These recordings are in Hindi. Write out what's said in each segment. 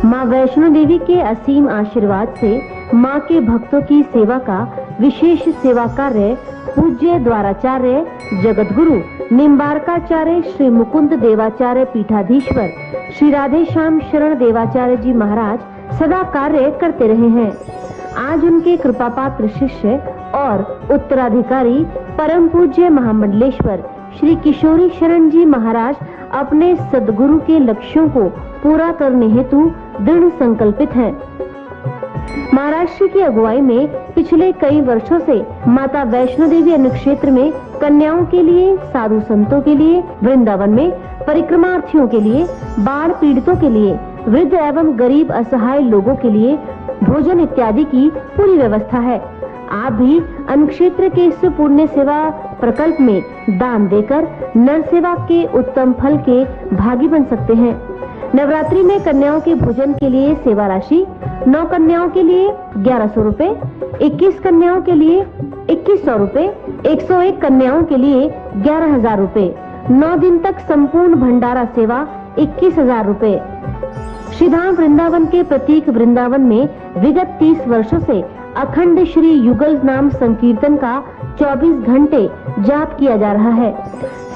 माँ वैष्णो देवी के असीम आशीर्वाद से माँ के भक्तों की सेवा का विशेष सेवा कार्य पूज्य द्वाराचार्य जगतगुरु निम्बारकाचार्य श्री मुकुंद देवाचार्य पीठाधीश्वर श्री राधे श्याम शरण देवाचार्य जी महाराज सदा कार्य करते रहे हैं। आज उनके कृपापात्र शिष्य और उत्तराधिकारी परम पूज्य महामंडलेश्वर श्री किशोरी शरण जी महाराज अपने सद्गुरु के लक्ष्यों को पूरा करने हेतु दृढ़ संकल्पित हैं। महाराष्ट्र की अगुवाई में पिछले कई वर्षों से माता वैष्णो देवी अनुक्षेत्र में कन्याओं के लिए, साधु संतों के लिए, वृंदावन में परिक्रमार्थियों के लिए, बाढ़ पीड़ितों के लिए, वृद्ध एवं गरीब असहाय लोगों के लिए भोजन इत्यादि की पूरी व्यवस्था है। आप भी अनुक्षेत्र के इस पुण्य सेवा प्रकल्प में दान देकर नर सेवा के उत्तम फल के भागी बन सकते हैं। नवरात्रि में कन्याओं के भोजन के लिए सेवा राशि 9 कन्याओं के लिए 1100 रुपए, 21 कन्याओं के लिए 2100 रुपए, 101 कन्याओं के लिए 11,000 रुपए, 9 दिन तक संपूर्ण भंडारा सेवा 21,000 रुपए। श्रीधाम वृंदावन के प्रतीक वृंदावन में विगत 30 वर्षों से अखंड श्री युगल नाम संकीर्तन का 24 घंटे जाप किया जा रहा है।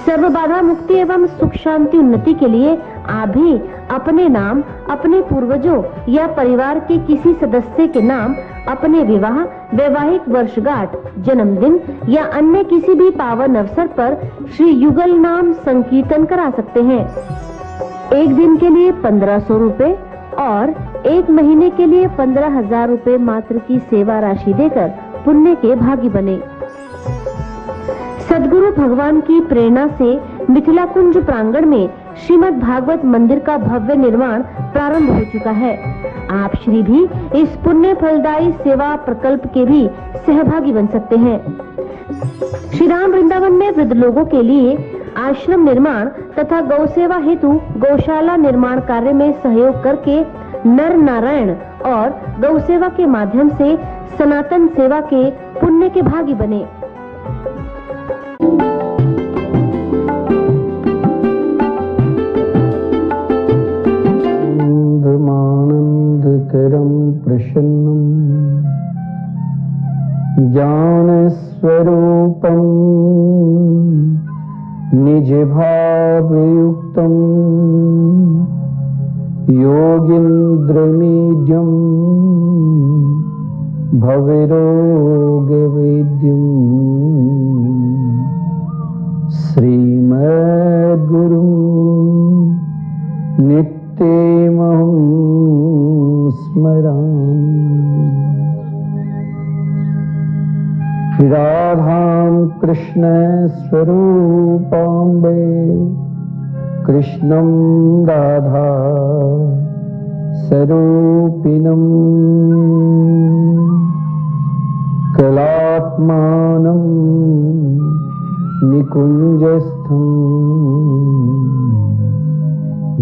सर्व बाधा मुक्ति एवं सुख शांति उन्नति के लिए आप भी अपने नाम, अपने पूर्वजों या परिवार के किसी सदस्य के नाम, अपने विवाह, वैवाहिक वर्षगांठ, जन्मदिन या अन्य किसी भी पावन अवसर पर श्री युगल नाम संकीर्तन करा सकते हैं। एक दिन के लिए 1500 रुपए और एक महीने के लिए 15,000 रुपए मात्र की सेवा राशि देकर पुण्य के भागी बने। सद्गुरु भगवान की प्रेरणा से मिथिला कुंज प्रांगण में श्रीमद् भागवत मंदिर का भव्य निर्माण प्रारंभ हो चुका है। आप श्री भी इस पुण्य फलदायी सेवा प्रकल्प के भी सहभागी बन सकते हैं। श्री राम वृंदावन में वृद्ध लोगों के लिए आश्रम निर्माण तथा गौ सेवा हेतु गौशाला निर्माण कार्य में सहयोग करके नर नारायण और गौ सेवा के माध्यम से सनातन सेवा के पुण्य के भागी बने। आनंदकरं प्रसन्नं ज्ञानस्वरूपं निजभावयुक्तं योगीन्द्रमीड्यं भवरोगवेद्यं श्रीमद्गुरुं नित्यमहं स्मरामि। राधां कृष्ण स्वरूपाम्बे कृष्णं राधा स्वरूपिणं कलात्मानं निकुञ्जस्थं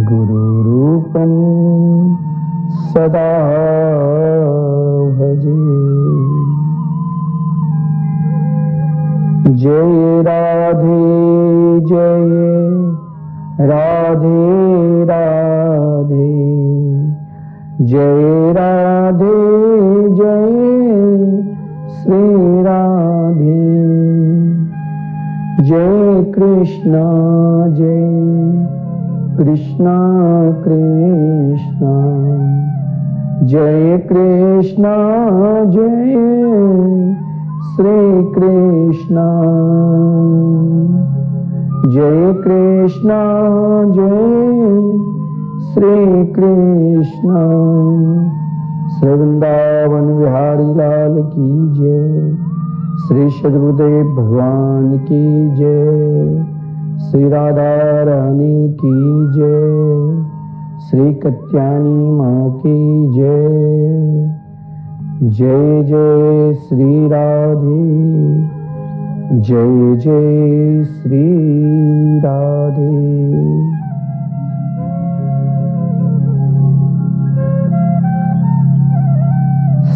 गुरुरूपं सदा भजे। जय राधे जय राधे राधे, जय राधे जय श्री राधे, जय कृष्णा कृष्णा कृष्णा, जय कृष्णा जय श्री कृष्णा, जय कृष्णा जय श्री कृष्णा। श्री वृंदावन बिहारी लाल की जय, श्री सद्गुरुदेव भगवान की जय, श्री राधा रानी की जय, श्री कत्यानी माँ की जय। जय जय श्री राधे, जय जय श्री राधे।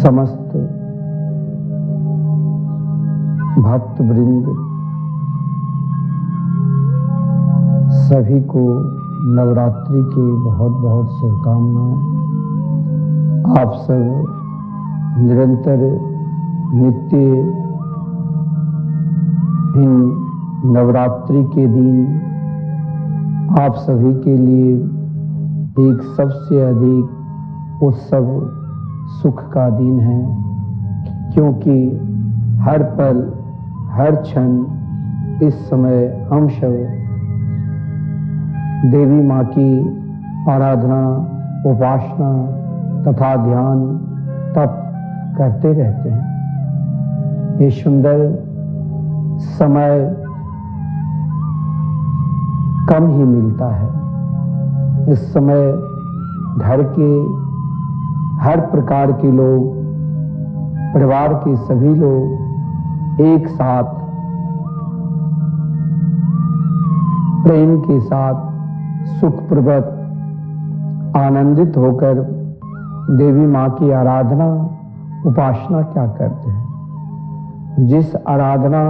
समस्त भक्तवृंद सभी को नवरात्रि की बहुत बहुत शुभकामनाएं। आप सब निरंतर नित्य इन नवरात्रि के दिन आप सभी के लिए एक सबसे अधिक उत्सव सुख का दिन है, क्योंकि हर पल हर क्षण इस समय हम सब देवी माँ की आराधना, उपासना तथा ध्यान तप करते रहते हैं। ये सुंदर समय कम ही मिलता है। इस समय घर के हर प्रकार के लोग, परिवार के सभी लोग एक साथ प्रेम के साथ सुखपूर्वक आनंदित होकर देवी माँ की आराधना उपासना क्या करते हैं। जिस आराधना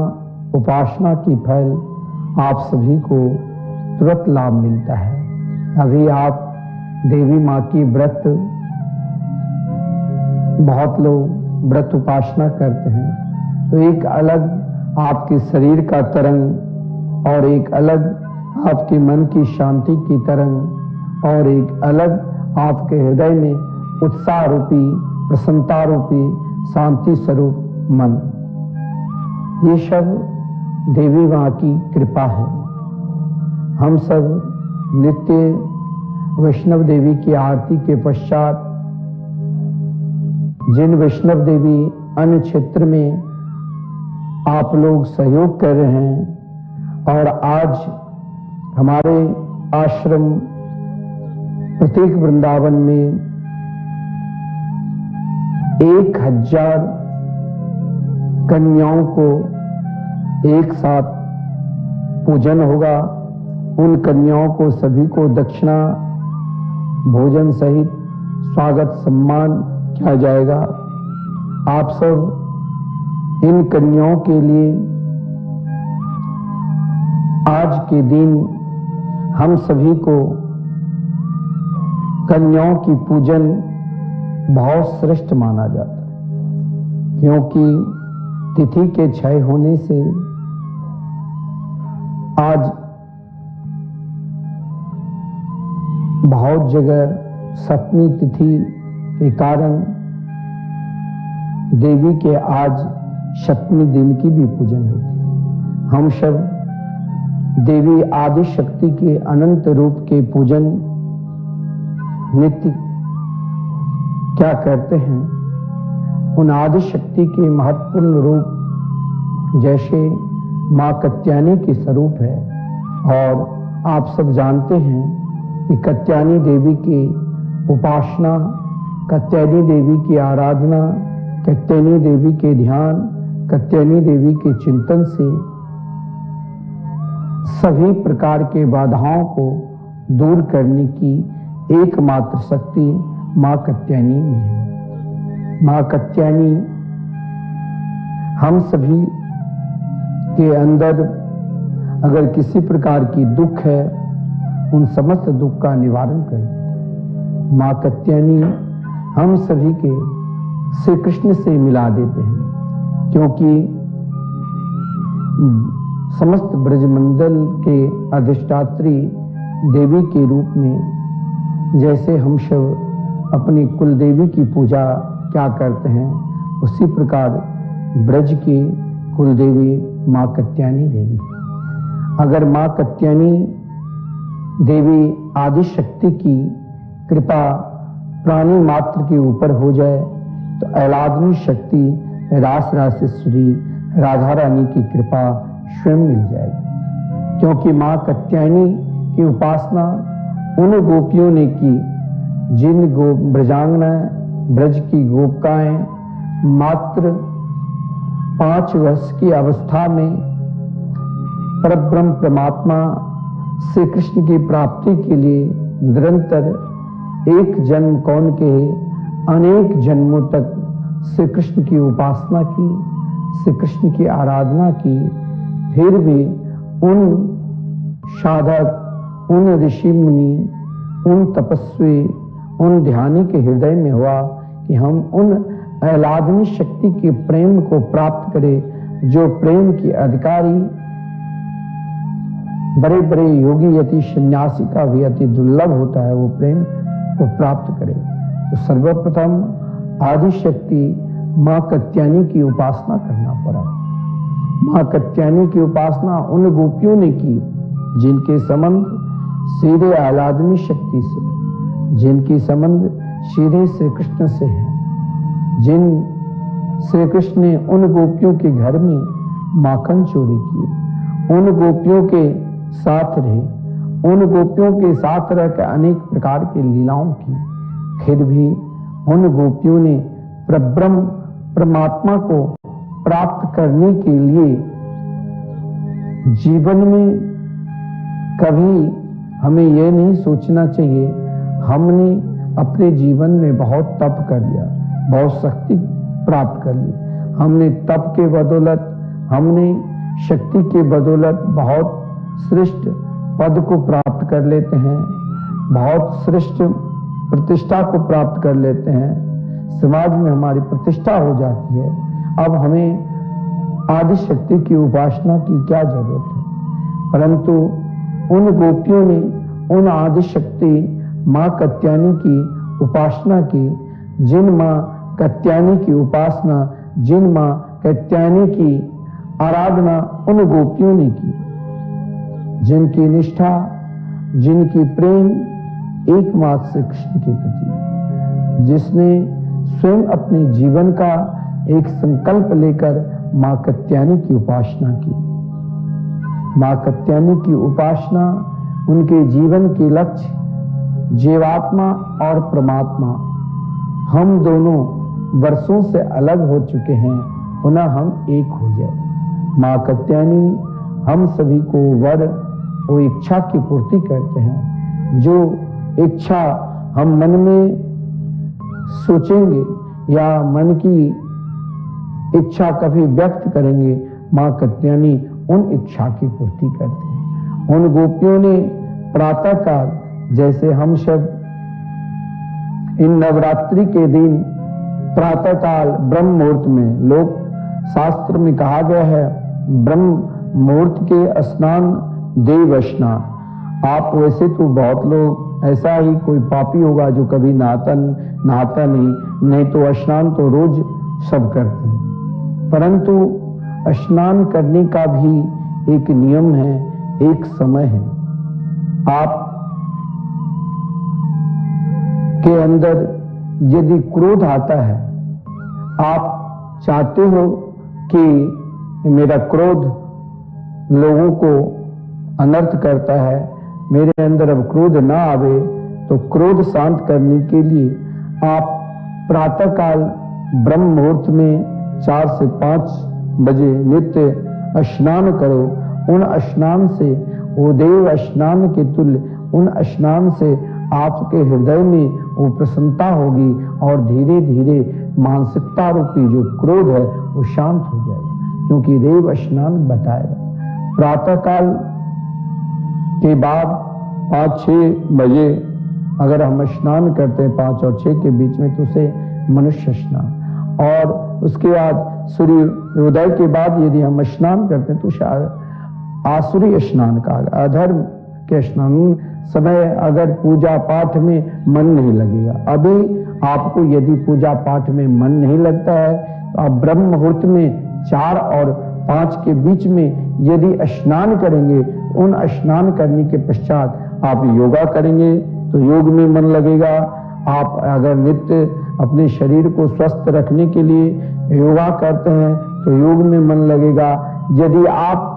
उपासना की फल आप सभी को तुरंत लाभ मिलता है। अभी आप देवी माँ की व्रत, बहुत लोग व्रत उपासना करते हैं, तो एक अलग आपके शरीर का तरंग और एक अलग आपके मन की शांति की तरंग और एक अलग आपके हृदय में उत्साह रूपी, प्रसन्नता रूपी, शांति स्वरूप मन, ये सब देवी माँ की कृपा है। हम सब नित्य वैष्णव देवी की आरती के पश्चात, जिन वैष्णव देवी अन्य क्षेत्र में आप लोग सहयोग कर रहे हैं, और आज हमारे आश्रम प्रत्येक वृंदावन में 1000 कन्याओं को एक साथ पूजन होगा। उन कन्याओं को सभी को दक्षिणा, भोजन सहित स्वागत सम्मान किया जाएगा। आप सब इन कन्याओं के लिए आज के दिन हम सभी को कन्याओं की पूजन बहुत श्रेष्ठ माना जाता है, क्योंकि तिथि के क्षय होने से आज बहुत जगह सप्तमी तिथि के कारण देवी के आज सप्तमी दिन की भी पूजन होती है। हम सब देवी आदि शक्ति के अनंत रूप के पूजन नित्य क्या करते हैं, उन आदि शक्ति के महत्वपूर्ण रूप जैसे माँ कात्यायनी के स्वरूप है। और आप सब जानते हैं कि कात्यायनी देवी की उपासना, कात्यायनी देवी की आराधना, कात्यायनी देवी के ध्यान, कात्यायनी देवी के चिंतन से सभी प्रकार के बाधाओं को दूर करने की एकमात्र शक्ति माँ कात्यायनी में है। माँ कात्यायनी हम सभी के अंदर अगर किसी प्रकार की दुख है, उन समस्त दुख का निवारण करती है। माँ कात्यायनी हम सभी के श्री कृष्ण से मिला देते हैं, क्योंकि समस्त ब्रजमंडल के अधिष्ठात्री देवी के रूप में जैसे हम सब अपनी कुल देवी की पूजा क्या करते हैं, उसी प्रकार ब्रज की कुल देवी माँ कात्यायनी देवी। अगर माँ कात्यायनी देवी आदि शक्ति की कृपा प्राणी मात्र के ऊपर हो जाए तो अलादनी शक्ति रास रासेश्वरी राधा रानी की कृपा स्वयं मिल जाएगी। क्योंकि माँ कात्यायनी की उपासना उन गोपियों ने की जिन ब्रजांगना ब्रज की गोपिकाएं मात्र 5 वर्ष की अवस्था में परब्रह्म परमात्मा श्री कृष्ण की प्राप्ति के लिए निरंतर एक जन्म कौन के अनेक जन्मों तक श्री कृष्ण की उपासना की, श्री कृष्ण की आराधना की, फिर भी उन साधक उन ऋषि मुनि, उन तपस्वी, उन ध्यानी के हृदय में हुआ कि हम उन आह्लादनी शक्ति के प्रेम को प्राप्त करें जो प्रेम की अधिकारी बड़े बड़े योगी यति सन्यासी का भी अति दुर्लभ होता है, वो प्रेम को प्राप्त करें। तो सर्वप्रथम आदि शक्ति मां कात्यायनी की उपासना करना पड़ा। मां कात्यायनी की उपासना उन गोपियों ने की जिनके संबंध सीधे आह्लादनी शक्ति से, जिनकी संबंध सीधे श्री कृष्ण से है, जिन श्री कृष्ण ने उन गोपियों के घर में माखन चोरी की, उन गोपियों के साथ रहे, उन गोपियों के साथ रहकर अनेक प्रकार की लीलाओं की, फिर भी उन गोपियों ने परब्रह्म परमात्मा को प्राप्त करने के लिए जीवन में कभी हमें यह नहीं सोचना चाहिए हमने अपने जीवन में बहुत तप कर लिया, बहुत शक्ति प्राप्त कर ली, हमने तप के बदौलत, हमने शक्ति के बदौलत बहुत श्रेष्ठ पद को प्राप्त कर लेते हैं, बहुत श्रेष्ठ प्रतिष्ठा को प्राप्त कर लेते हैं, समाज में हमारी प्रतिष्ठा हो जाती है। अब हमें आदि शक्ति की उपासना की क्या जरूरत है? परंतु उन गोपियों ने उन आदि शक्ति मां कात्यायनी की उपासना की, जिन मां कात्यायनी की उपासना, जिन मां कात्यायनी की आराधना उन गोपियों ने की, जिनकी निष्ठा, जिनकी प्रेम एकमात्र श्री कृष्ण के प्रति, जिसने स्वयं अपने जीवन का एक संकल्प लेकर मां कात्यायनी की उपासना की। मां कात्यायनी की उपासना उनके जीवन के लक्ष्य जीवात्मा और परमात्मा, हम दोनों वर्षों से अलग हो चुके हैं, पुनः हम एक हो जाए। मां कात्यायनी हम सभी को वर वो इच्छा की पूर्ति करते हैं। जो इच्छा हम मन में सोचेंगे या मन की इच्छा कभी व्यक्त करेंगे, मां कात्यायनी उन इच्छा की पूर्ति करते हैं। उन गोपियों ने प्रातः काल, जैसे हम सब इन नवरात्रि के दिन प्रातः काल ब्रह्म मुहूर्त में, लोक शास्त्र में कहा गया है ब्रह्म मुहूर्त के स्नान देव स्नान। आप वैसे तो बहुत लोग ऐसा ही कोई पापी होगा जो कभी नहाता नहीं तो स्नान तो रोज सब करते हैं, परंतु स्नान करने का भी एक नियम है, एक समय है। आप के अंदर यदि क्रोध आता है, आप चाहते हो कि मेरा क्रोध लोगों को अनर्थ करता है, मेरे अंदर अब क्रोध ना आवे, तो क्रोध शांत करने के लिए आप प्रातःकाल ब्रह्म मुहूर्त में 4 से 5 बजे नित्य स्नान करो। उन स्नान से, वो देव स्नान के तुल्य उन स्नान से आपके हृदय में वो प्रसन्नता होगी और धीरे धीरे मानसिकता रूपी जो क्रोध है वो शांत हो जाएगा, क्योंकि देव स्नान बताएगा। प्रातःकाल के बाद 5-6 बजे अगर हम स्नान करते हैं 5 और 6 के बीच में, तो उसे मनुष्य स्नान, और उसके बाद सूर्योदय के बाद यदि हम स्नान करते हैं तो शायद आसुरी स्नान का, अधर्म के स्नान समय अगर पूजा पाठ में मन नहीं लगेगा। अभी आपको यदि पूजा पाठ में मन नहीं लगता है तो आप ब्रह्म मुहूर्त में 4 और 5 के बीच में यदि स्नान करेंगे, उन स्नान करने के पश्चात आप योगा करेंगे तो योग में मन लगेगा। आप अगर नित्य अपने शरीर को स्वस्थ रखने के लिए योगा करते हैं तो योग में मन लगेगा। यदि आप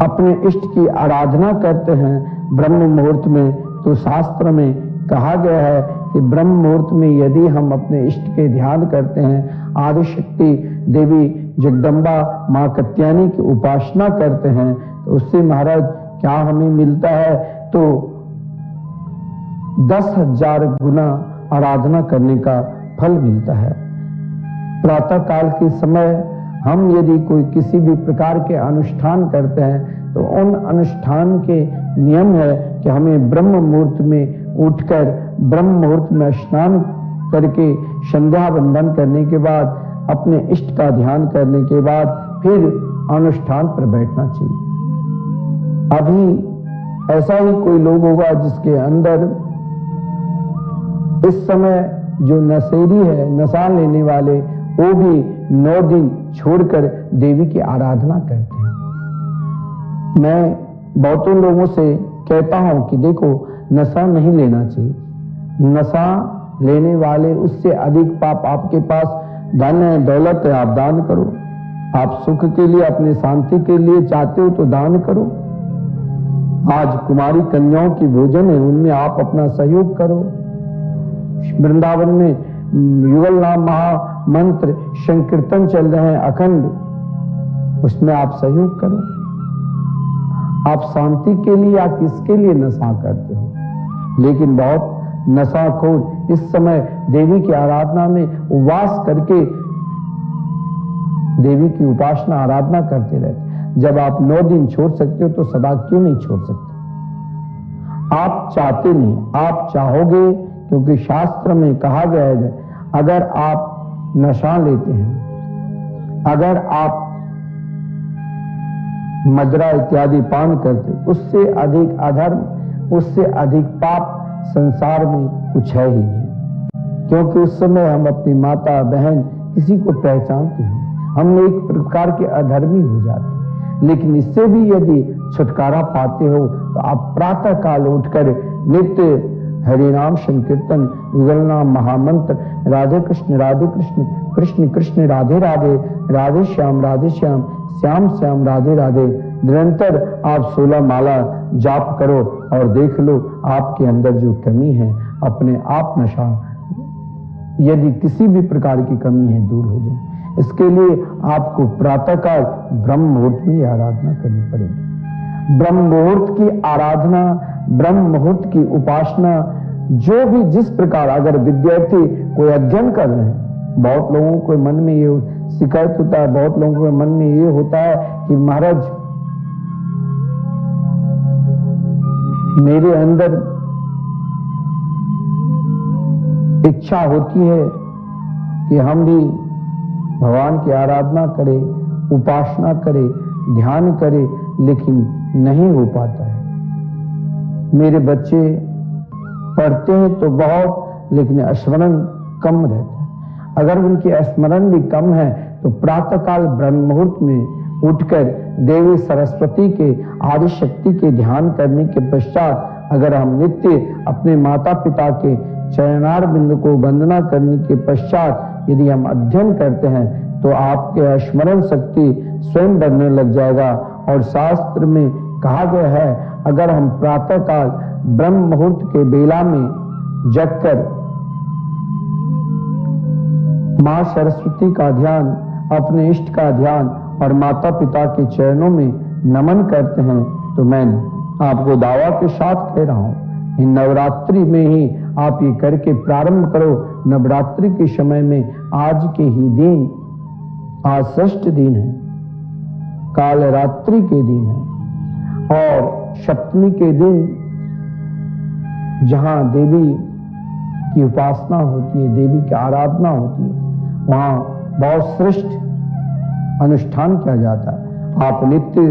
अपने इष्ट की आराधना करते हैं ब्रह्म मुहूर्त में, तो शास्त्र में कहा गया है कि ब्रह्म मुहूर्त में यदि हम अपने इष्ट के ध्यान करते हैं, आदि शक्ति देवी जगदम्बा मां कात्यायनी की उपासना करते हैं, तो उससे महाराज क्या हमें मिलता है? तो 10,000 गुना आराधना करने का फल मिलता है। प्रातः काल के समय हम यदि कोई किसी भी प्रकार के अनुष्ठान करते हैं तो उन अनुष्ठान के नियम है कि हमें ब्रह्म मुहूर्त में उठकर ब्रह्म मुहूर्त में स्नान करके संध्या वंदन करने के बाद अपने इष्ट का ध्यान करने के बाद फिर अनुष्ठान पर बैठना चाहिए। अभी ऐसा ही कोई लोग होगा जिसके अंदर इस समय जो नशेरी है, नशा लेने वाले, वो भी 9 दिन छोड़कर देवी की आराधना करते हैं। मैं बहुतों लोगों से कहता हूं कि देखो, नशा नहीं लेना चाहिए। नशा लेने वाले, उससे अधिक पाप आपके पास धन है, दौलत है, आप दान करो। आप सुख के लिए, अपनी शांति के लिए चाहते हो तो दान करो। आज कुमारी कन्याओं की भोजन है, उनमें आप अपना सहयोग करो। वृंदावन में युगल नाम महामंत्र संकीर्तन चल रहे हैं अखंड, उसमें आप सहयोग करो। आप शांति के लिए या किसके लिए नशा करते हो? लेकिन बहुत नशाखोर इस समय देवी की आराधना में उपवास करके देवी की उपासना आराधना करते रहते। जब आप 9 दिन छोड़ सकते हो तो सदा क्यों नहीं छोड़ सकते? आप चाहते नहीं, आप चाहोगे, क्योंकि शास्त्र में कहा गया है अगर आप नशा लेते हैं, अगर आप मदिरा इत्यादि पान करते, उससे अधिक अधर्म, उससे अधिक पाप संसार में कुछ है ही नहीं। क्योंकि उस समय हम अपनी माता बहन किसी को पहचानते हैं, हम एक प्रकार के अधर्मी हो जाते हैं। लेकिन इससे भी यदि छुटकारा पाते हो तो आप प्रातः काल उठकर नित्य हरिनाम संकीर्तन, युगल नाम महामंत्र, राधे कृष्ण कृष्ण कृष्ण राधे राधे, राधे श्याम श्याम श्याम राधे राधे, निरंतर आप 16 माला जाप करो और देख लो आपके अंदर जो कमी है अपने आप नशा, यदि किसी भी प्रकार की कमी है, दूर हो जाए। इसके लिए आपको प्रातःकाल ब्रह्म मुहूर्त में आराधना करनी पड़ेगी। ब्रह्म मुहूर्त की आराधना, ब्रह्म मुहूर्त की उपासना, जो भी जिस प्रकार, अगर विद्यार्थी कोई अध्ययन कर रहे हैं, बहुत लोगों को मन में ये शिकायत होता है, बहुत लोगों के मन में ये होता है कि महाराज मेरे अंदर इच्छा होती है कि हम भी भगवान की आराधना करें, उपासना करें, ध्यान करें, लेकिन नहीं हो पाता है। मेरे बच्चे पढ़ते हैं तो बहुत, लेकिन स्मरण कम रहता है। अगर उनकी स्मरण भी कम है तो प्रातःकाल ब्रह्म मुहूर्त में उठकर देवी सरस्वती के, आदि शक्ति के ध्यान करने के पश्चात अगर हम नित्य अपने माता पिता के चरणार बिंदु को वंदना करने के पश्चात यदि हम अध्ययन करते हैं तो आपके स्मरण शक्ति स्वयं बढ़ने लग जाएगा। और शास्त्र में कहा गया है अगर हम प्रातःकाल ब्रह्म मुहूर्त के बेला में जगकर मां सरस्वती का ध्यान, अपने इष्ट का ध्यान और माता पिता के चरणों में नमन करते हैं तो मैं आपको दावा के साथ कह रहा हूं, इन नवरात्रि में ही आप ये करके प्रारंभ करो। नवरात्रि के समय में आज के ही दिन, आज षष्ठ दिन है, काल रात्रि के दिन है और सप्तमी के दिन जहां देवी की उपासना होती है, देवी की आराधना होती है, वहां बहुत श्रेष्ठ अनुष्ठान किया जाता है। आप नित्य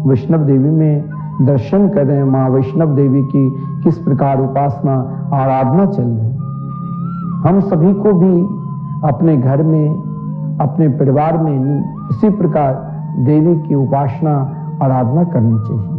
वैष्णव देवी में दर्शन कर रहे हैं, मां वैष्णव देवी की किस प्रकार उपासना आराधना चल रही है। हम सभी को भी अपने घर में, अपने परिवार में इसी प्रकार देवी की उपासना आराधना करनी चाहिए।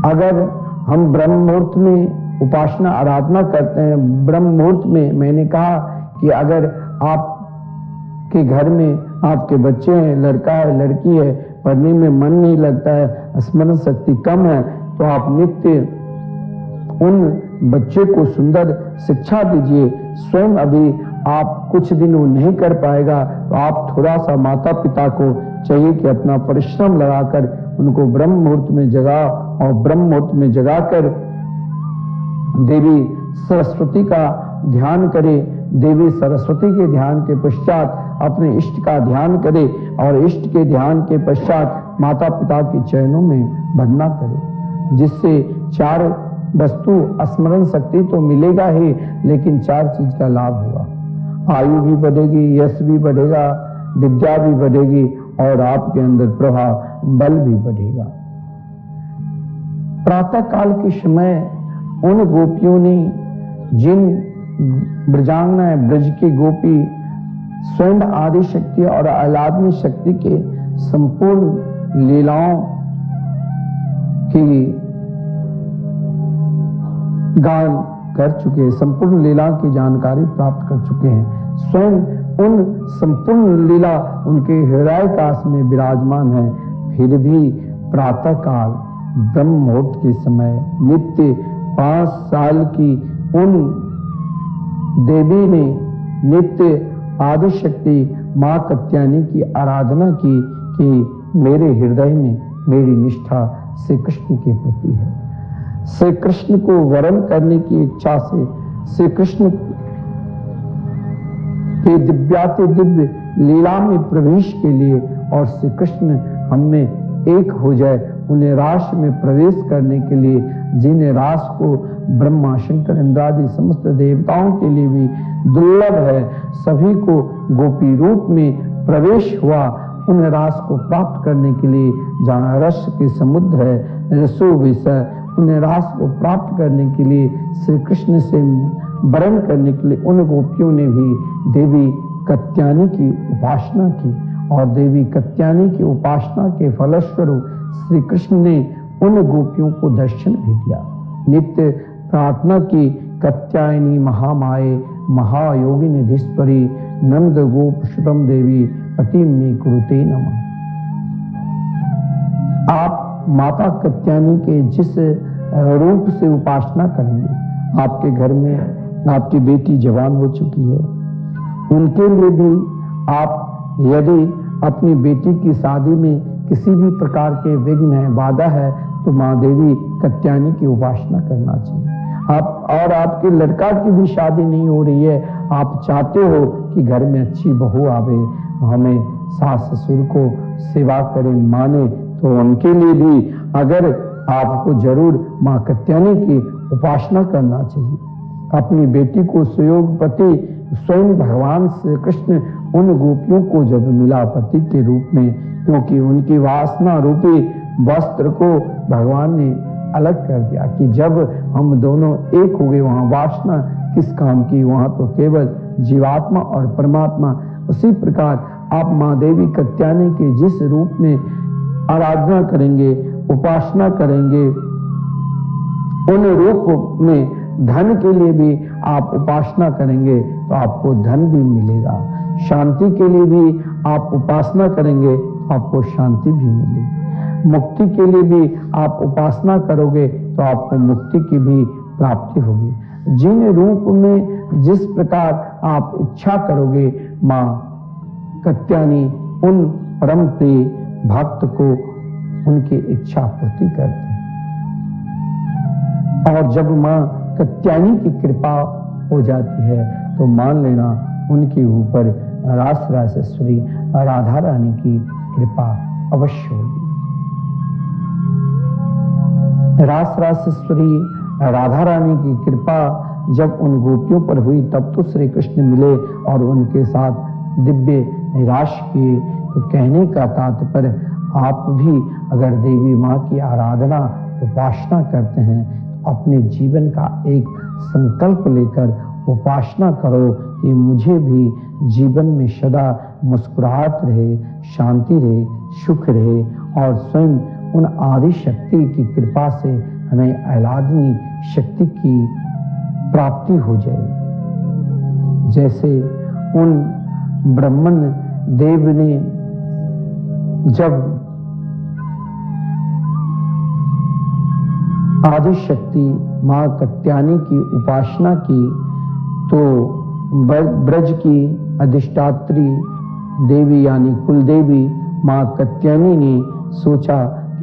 अगर हम ब्रह्म मुहूर्त में उपासना आराधना करते हैं, ब्रह्म मुहूर्त में, मैंने कहा कि अगर आपके घर में आपके बच्चे हैं, लड़का है, लड़की है, पढ़ने में मन नहीं लगता है, स्मरण शक्ति कम है, तो आप नित्य उन बच्चे को सुंदर शिक्षा दीजिए। स्वयं अभी आप कुछ दिन वो नहीं कर पाएगा तो आप थोड़ा सा माता पिता को चाहिए कि अपना परिश्रम लगाकर उनको ब्रह्म मुहूर्त में जगा और ब्रह्म मुहूर्त में जगाकर देवी सरस्वती का ध्यान करें। देवी सरस्वती के ध्यान के पश्चात अपने इष्ट का ध्यान करे और इष्ट के ध्यान के पश्चात माता पिता के चरणों में वंदना करे, जिससे 4 वस्तु स्मरण शक्ति तो मिलेगा ही, लेकिन 4 चीज का लाभ होगा। आयु भी बढ़ेगी, यश भी बढ़ेगा, विद्या भी बढ़ेगी और आपके अंदर प्रभाव बल भी बढ़ेगा। प्रातः काल के समय उन गोपियों ने, जिन ब्रजांगना ब्रज की गोपी स्वयं आदि शक्ति और आह्लादनी शक्ति के संपूर्ण लीलाओं की गान कर चुके हैं, संपूर्ण लीला की जानकारी प्राप्त कर चुके हैं। स्वयं उन संपूर्ण लीला उनके हृदय काश में विराजमान है। फिर भी प्रातः काल ब्रह्म मुहूर्त के समय नित्य 5 साल की उन देवी ने नित्य आदिशक्ति मां कात्यायनी की आराधना की कि मेरे हृदय में मेरी निष्ठा श्री कृष्ण के प्रति है। श्री कृष्ण को वरण करने की इच्छा से, श्री कृष्ण के दिव्याति दिव्य लीला में प्रवेश के लिए और श्री कृष्ण हममें एक हो जाए, उन्हें रास में प्रवेश करने के लिए, जिन्हें रास को ब्रह्मा शंकर इंद्रादि समस्त देवताओं के लिए भी दुर्लभ है, सभी को गोपी रूप में प्रवेश हुआ। उन रास को प्राप्त करने के लिए जहाँ रस के समुद्र है, रसो विषय, उन्हें रास को प्राप्त करने के लिए, श्री कृष्ण से वरण करने के लिए उन गोपियों ने भी देवी कात्यायनी की उपासना की और देवी कात्यायनी की उपासना के फलस्वरूप श्री कृष्ण ने उन गोपियों को दर्शन भी दिया। नित्य प्रार्थना की, कात्यायनी महामाये महायोगिनी धीश्वरी नंद गोप सुतम देवी पति में कुरुते नमः। आप माता कात्यायनी के जिस रूप से उपासना करेंगे, आपके घर में आपकी बेटी जवान हो चुकी है, उनके लिए भी आप यदि अपनी बेटी की शादी में किसी भी प्रकार के विघ्न है, बाधा है, तो माँ देवी कात्यायनी की उपासना करना चाहिए। आप और आपके लड़का की भी शादी नहीं हो रही है, आप चाहते हो कि घर में अच्छी बहू आवे, हमें सास ससुर को सेवा करे, माने, तो उनके लिए भी अगर आपको जरूर माँ कात्यायनी की उपासना करना चाहिए। अपनी बेटी को सुयोग पति स्वयं भगवान श्री कृष्ण उन गोपियों को जब मिला पति के रूप में, क्योंकि उनकी वासना रूपी वस्त्र को भगवान ने अलग कर दिया कि जब हम दोनों एक हो गए, वहां वासना किस काम की, वहां तो केवल जीवात्मा और परमात्मा। उसी प्रकार आप माँ देवी कात्यायनी के जिस रूप में आराधना करेंगे, उपासना करेंगे, उन रूप में धन के लिए भी आप उपासना करेंगे तो आपको धन भी मिलेगा। शांति के लिए भी आप उपासना करेंगे तो आपको शांति भी मिलेगी। मुक्ति के लिए भी आप उपासना करोगे तो आपको मुक्ति की भी प्राप्ति होगी। जिन रूप में जिस प्रकार आप इच्छा करोगे, माँ कात्यायनी उन परम प्रिय भक्त को उनकी इच्छा पूर्ति करते हैं। और जब माँ कात्यायनी की कृपा हो जाती है तो मान लेना उनके ऊपर रास रासेश्वरी राधा रानी की कृपा अवश्य होगी। रास रासेश्वरी राधा रानी की कृपा जब उन गोपियों पर हुई तब तो श्री कृष्ण मिले और उनके साथ दिव्य निराश किए। तो कहने का तात्पर्य, आप भी अगर देवी माँ की आराधना उपासना करते हैं तो अपने जीवन का एक संकल्प लेकर उपासना करो कि मुझे भी जीवन में सदा मुस्कुराहट रहे, शांति रहे, सुख रहे और स्वयं उन आदि शक्ति की कृपा से हमें आह्लादनी शक्ति की प्राप्ति हो जाए। जैसे उन ब्रह्मन देव ने जब आदि शक्ति माँ कात्यायनी की उपासना की तो ब्रज की अधिष्ठात्री देवी यानी कुलदेवी माँ कात्यायनी ने सोचा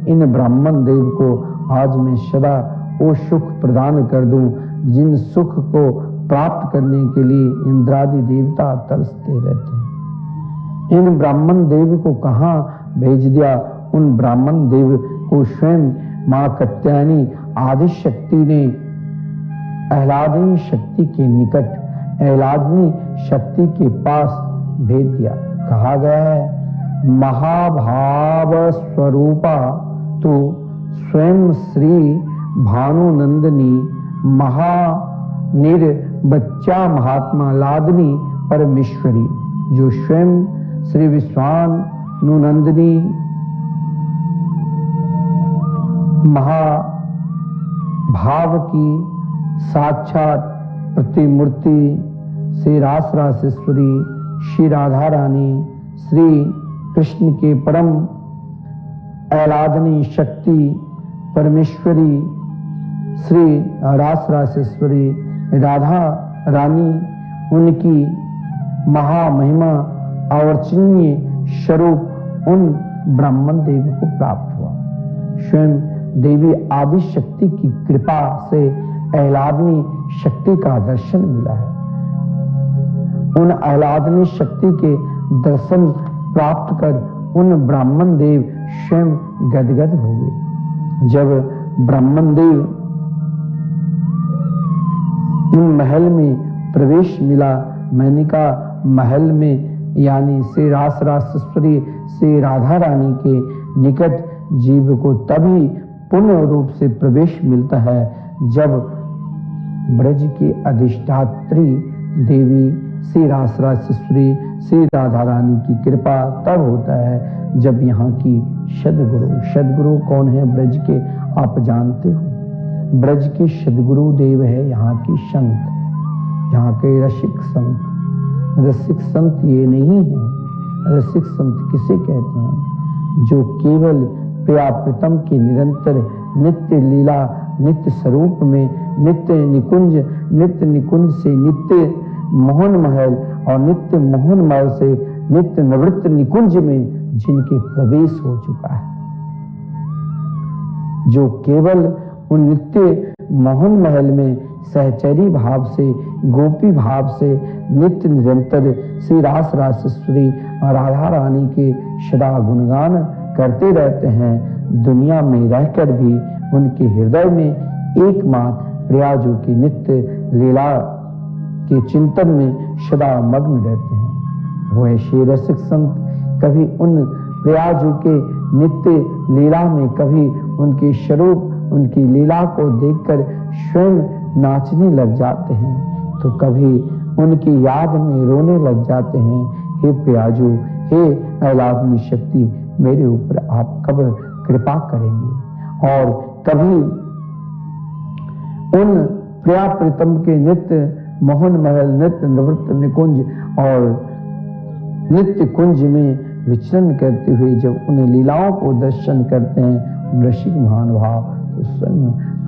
इन ब्राह्मण देव को आज मैं सदा वो सुख प्रदान कर दूं जिन सुख को प्राप्त करने के लिए इंद्रादि देवता तरसते रहते हैं। इन ब्राह्मण देव को कहाँ भेज दिया? उन ब्राह्मण देव को स्वयं मां कात्यायनी आदि शक्ति ने आह्लादनी शक्ति के निकट, आह्लादनी शक्ति के पास भेज दिया। कहा गया है महाभाव स्वरूपा तो स्वयं श्री भानुनंदिनी महानिर्बच्चा महात्मा लादनी परमेश्वरी, जो स्वयं श्री विश्वानुनंदिनी महाभाव की साक्षात प्रतिमूर्ति श्री रासरासेश्वरी श्री राधा रानी श्री कृष्ण के परम आह्लादनी शक्ति परमेश्वरी श्री रासरासेश्वरी राधा रानी, उनकी महामहिमा अवर्चनीय स्वरूप उन ब्राह्मण देवी को प्राप्त हुआ। स्वयं देवी आदि शक्ति की कृपा से आह्लादनी शक्ति का दर्शन मिला है। उन आह्लादनी शक्ति के दर्शन प्राप्त कर उन ब्राह्मण देव स्वयं गदगद हो गए। जब ब्राह्मण देव उन महल में प्रवेश मिला, मैंने कहा महल में यानी श्री रासरासेश्वरी श्री राधा रानी के निकट जीव को तभी पूर्ण रूप से प्रवेश मिलता है जब ब्रज की अधिष्ठात्री देवी श्री रासरासेश्वरी श्री राधा रानी की कृपा तब होता है जब यहाँ की सदगुरु कौन है ब्रज के? आप जानते हो, ब्रज के सदगुरु देव है यहाँ की संत, यहाँ के रसिक संत। रसिक संत ये नहीं है, रसिक संत किसे कहते हैं? जो केवल प्रिया प्रीतम की निरंतर नित्य लीला, नित्य स्वरूप में, नित्य निकुंज से नित्य मोहन महल और नित्य मोहन महल से नित्य निवृत्त निकुंज में जिनके प्रवेश हो चुका है, जो केवल उन नित्य मोहन महल में सहचरी भाव से, गोपी भाव से नित्य निरंतर श्री रासरासेश्वरी और राधा रानी के सदा गुणगान करते रहते हैं। दुनिया में रहकर भी उनके हृदय में एकमात्र प्रयाजों की नित्य लीला के चिंतन में सदा मग्न रहते हैं। वो ऐसे रसिक संत कभी उन प्रयाजों के नित्य लीला में, कभी उनके स्वरूप, उनकी लीला को देखकर स्वयं नाचने लग जाते हैं, तो कभी उनकी याद में रोने लग जाते हैं। हे प्रयाजो, हे आह्लादनी शक्ति, मेरे ऊपर आप कब कृपा करेंगे? और कभी उन प्रिया प्रीतम के नित्य मोहन महल, नित्य निवृत्त निकुंज और नित्य कुंज में विचरण करते हुए जब उन लीलाओं को दर्शन करते हैं रसिक महानुभाव, तो स्वयं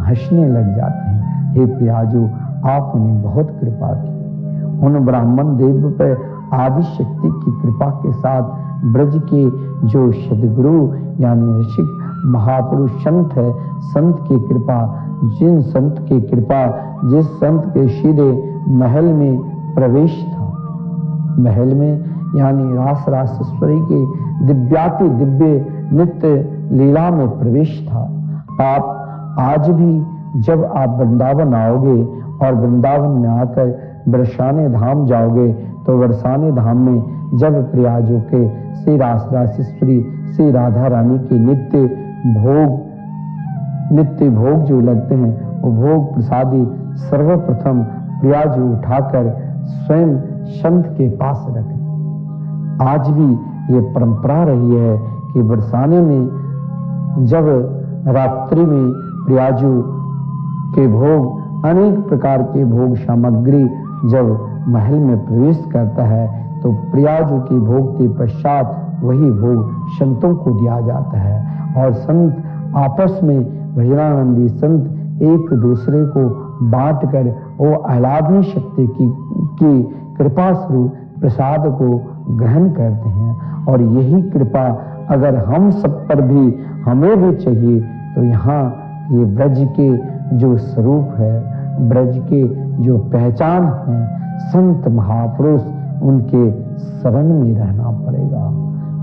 हंसने लग जाते हैं। हे प्रियाजो, आपने बहुत कृपा की। उन ब्राह्मण देव पर आदि शक्ति की कृपा के साथ ब्रज के जो सदगुरु यानी ऋषिक महापुरुष संत है, संत की कृपा, जिन संत की कृपा, जिस संत के सीधे महल में प्रवेश था, महल में यानी रासरासेश्वरी के दिव्याति दिव्य नित्य लीला में प्रवेश था। आप आज भी जब आप वृंदावन आओगे और वृंदावन में आकर बरसाने धाम जाओगे, तो बरसाने धाम में जब प्रयाजों के श्री रासरासेश्वरी श्री राधा रानी के नित्य भोग जो लगते हैं, वो भोग प्रसादी सर्वप्रथम प्रयाजू उठाकर स्वयं संत के पास रखते। आज भी ये परंपरा रही है कि बरसाने में जब रात्रि में प्रयाजू के भोग, अनेक प्रकार के भोग सामग्री जब महल में प्रवेश करता है, तो प्रयाजू के भोग के पश्चात वही भोग संतों को दिया जाता है और संत आपस में, भजनानंदी संत एक दूसरे को बांटकर वो आह्लादनी शक्ति की कृपा स्वरूप प्रसाद को ग्रहण करते हैं। और यही कृपा अगर हम सब पर भी, हमें भी चाहिए, तो यहाँ ये ब्रज के जो स्वरूप है, ब्रज के जो पहचान है, संत महापुरुष उनके शरण में रहना पड़ेगा,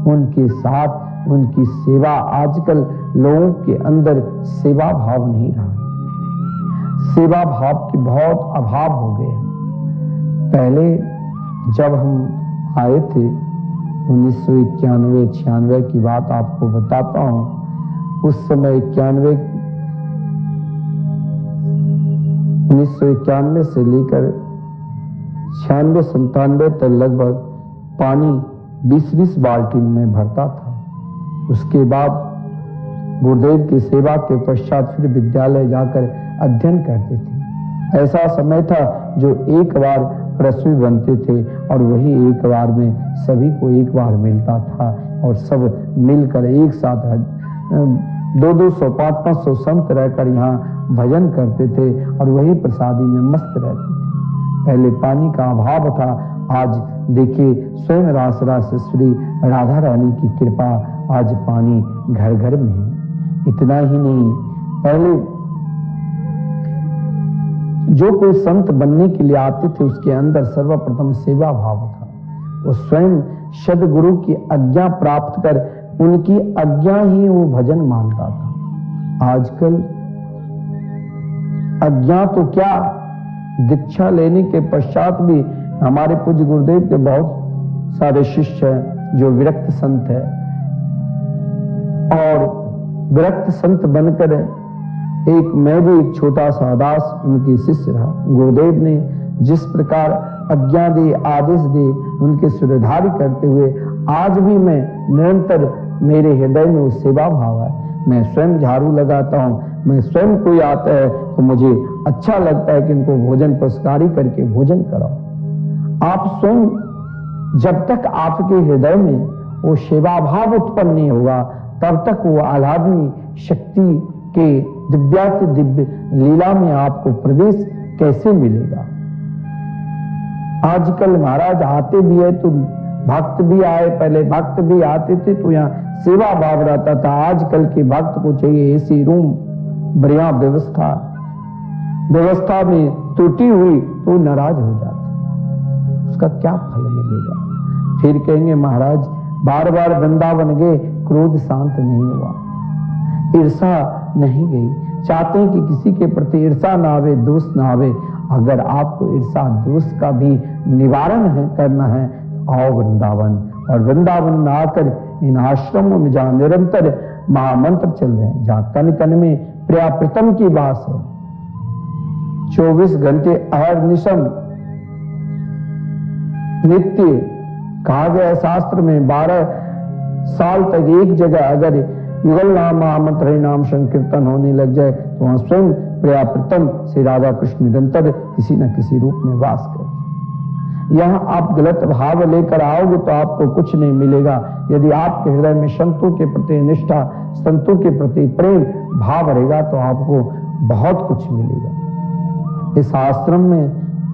उनके साथ उनकी सेवा। आजकल लोगों के अंदर सेवा भाव नहीं रहा, सेवा भाव की बहुत अभाव हो गए। पहले जब हम आए थे 1991-96 की बात आपको बताता हूं, उस समय 1991 से लेकर 96-97 तक लगभग पानी 20-20 बाल्टी में भरता था। उसके बाद गुरुदेव की सेवा के पश्चात फिर विद्यालय जाकर अध्ययन करते थे। ऐसा समय था जो एक बार रसोई बनते थे और वही एक बार में सभी को एक बार मिलता था और सब मिलकर एक साथ 200-200, 500-500 संत रहकर यहाँ भजन करते थे और वही प्रसादी में मस्त रहते थे। पहले पानी का अभाव था, आज देखिए स्वयं रासरासेश्वरी राधा रानी की कृपा, आज पानी घर घर में है। इतना ही नहीं, पहले जो कोई संत बनने के लिए आते थे उसके अंदर सर्वप्रथम सेवा भाव था। वो स्वयं सद्गुरु की आज्ञा प्राप्त कर उनकी आज्ञा ही वो भजन मानता था। आजकल आज्ञा तो क्या, दीक्षा लेने के पश्चात भी हमारे पूज्य गुरुदेव के बहुत सारे शिष्य हैं जो विरक्त संत है और विरक्त संत बनकर मैं भी एक छोटा सा दास उनके शिष्य रहा। गुरुदेव ने जिस प्रकार आज्ञा दी, आदेश दे, उनके सुधारी करते हुए आज भी मैं निरंतर, मेरे हृदय में वो सेवा भाव है। मैं स्वयं झाड़ू लगाता हूँ, मैं स्वयं कोई आता है तो मुझे अच्छा लगता है कि इनको भोजन पुरस्कारी करके भोजन कराओ। आप स्वयं जब तक आपके हृदय में वो सेवा भाव उत्पन्न नहीं होगा तब तक वो आह्लादनी शक्ति के दिव्याति दिव्य लीला में आपको प्रवेश कैसे मिलेगा। आजकल महाराज आते भी है तो भक्त भी आए, पहले भक्त भी आते थे तो यहाँ सेवा भाव रहता था। आजकल के भक्त को चाहिए एसी रूम, बढ़िया व्यवस्था में त्रुटि हुई तो नाराज हो जाते, उसका क्या फल मिलेगा। फिर कहेंगे महाराज बार बार वृंदावन गए, क्रोध शांत नहीं हुआ, ईर्षा नहीं गई। चाहते हैं कि किसी के प्रति ईर्षा ना आवे, दोष ना आवे। अगर आपको ईर्षा दोष का भी निवारण करना है, आओ वृंदावन, और वृंदावन में आकर इन आश्रमों में जहां निरंतर महामंत्र चल रहे हैं, जहां कन कन में प्रिया प्रीतम की बात है, 24 घंटे अहर्निशम नित्य कहा गया शास्त्र में 12 साल तक एक जगह अगर युगल नाम महामंत्र नाम संकीर्तन होने लग जाए तो वहां स्वयं प्रिया प्रीतम श्री राधा कृष्ण निरंतर किसी न किसी रूप में वास करते। यहाँ आप गलत भाव लेकर आओगे तो आपको कुछ नहीं मिलेगा। यदि आपके हृदय में संतों के प्रति निष्ठा, संतों के प्रति प्रेम भाव रहेगा तो आपको बहुत कुछ मिलेगा। इस आश्रम में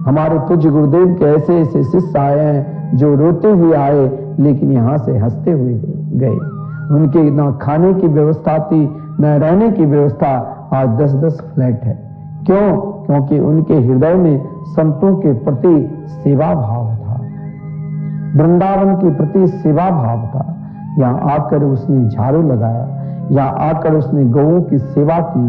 हमारे पूज्य गुरुदेव के ऐसे ऐसे शिष्य आए हैं जो रोते हुए आए लेकिन यहाँ से हंसते हुए गए। उनके न खाने की व्यवस्था थी, न रहने की व्यवस्था। आज 10-10 फ्लैट है। क्यों? क्योंकि उनके हृदय में संतों के प्रति सेवा भाव था, वृंदावन के प्रति सेवा भाव था। यहाँ आकर उसने झाड़ू लगाया, यहाँ आकर उसने गौओं की सेवा की,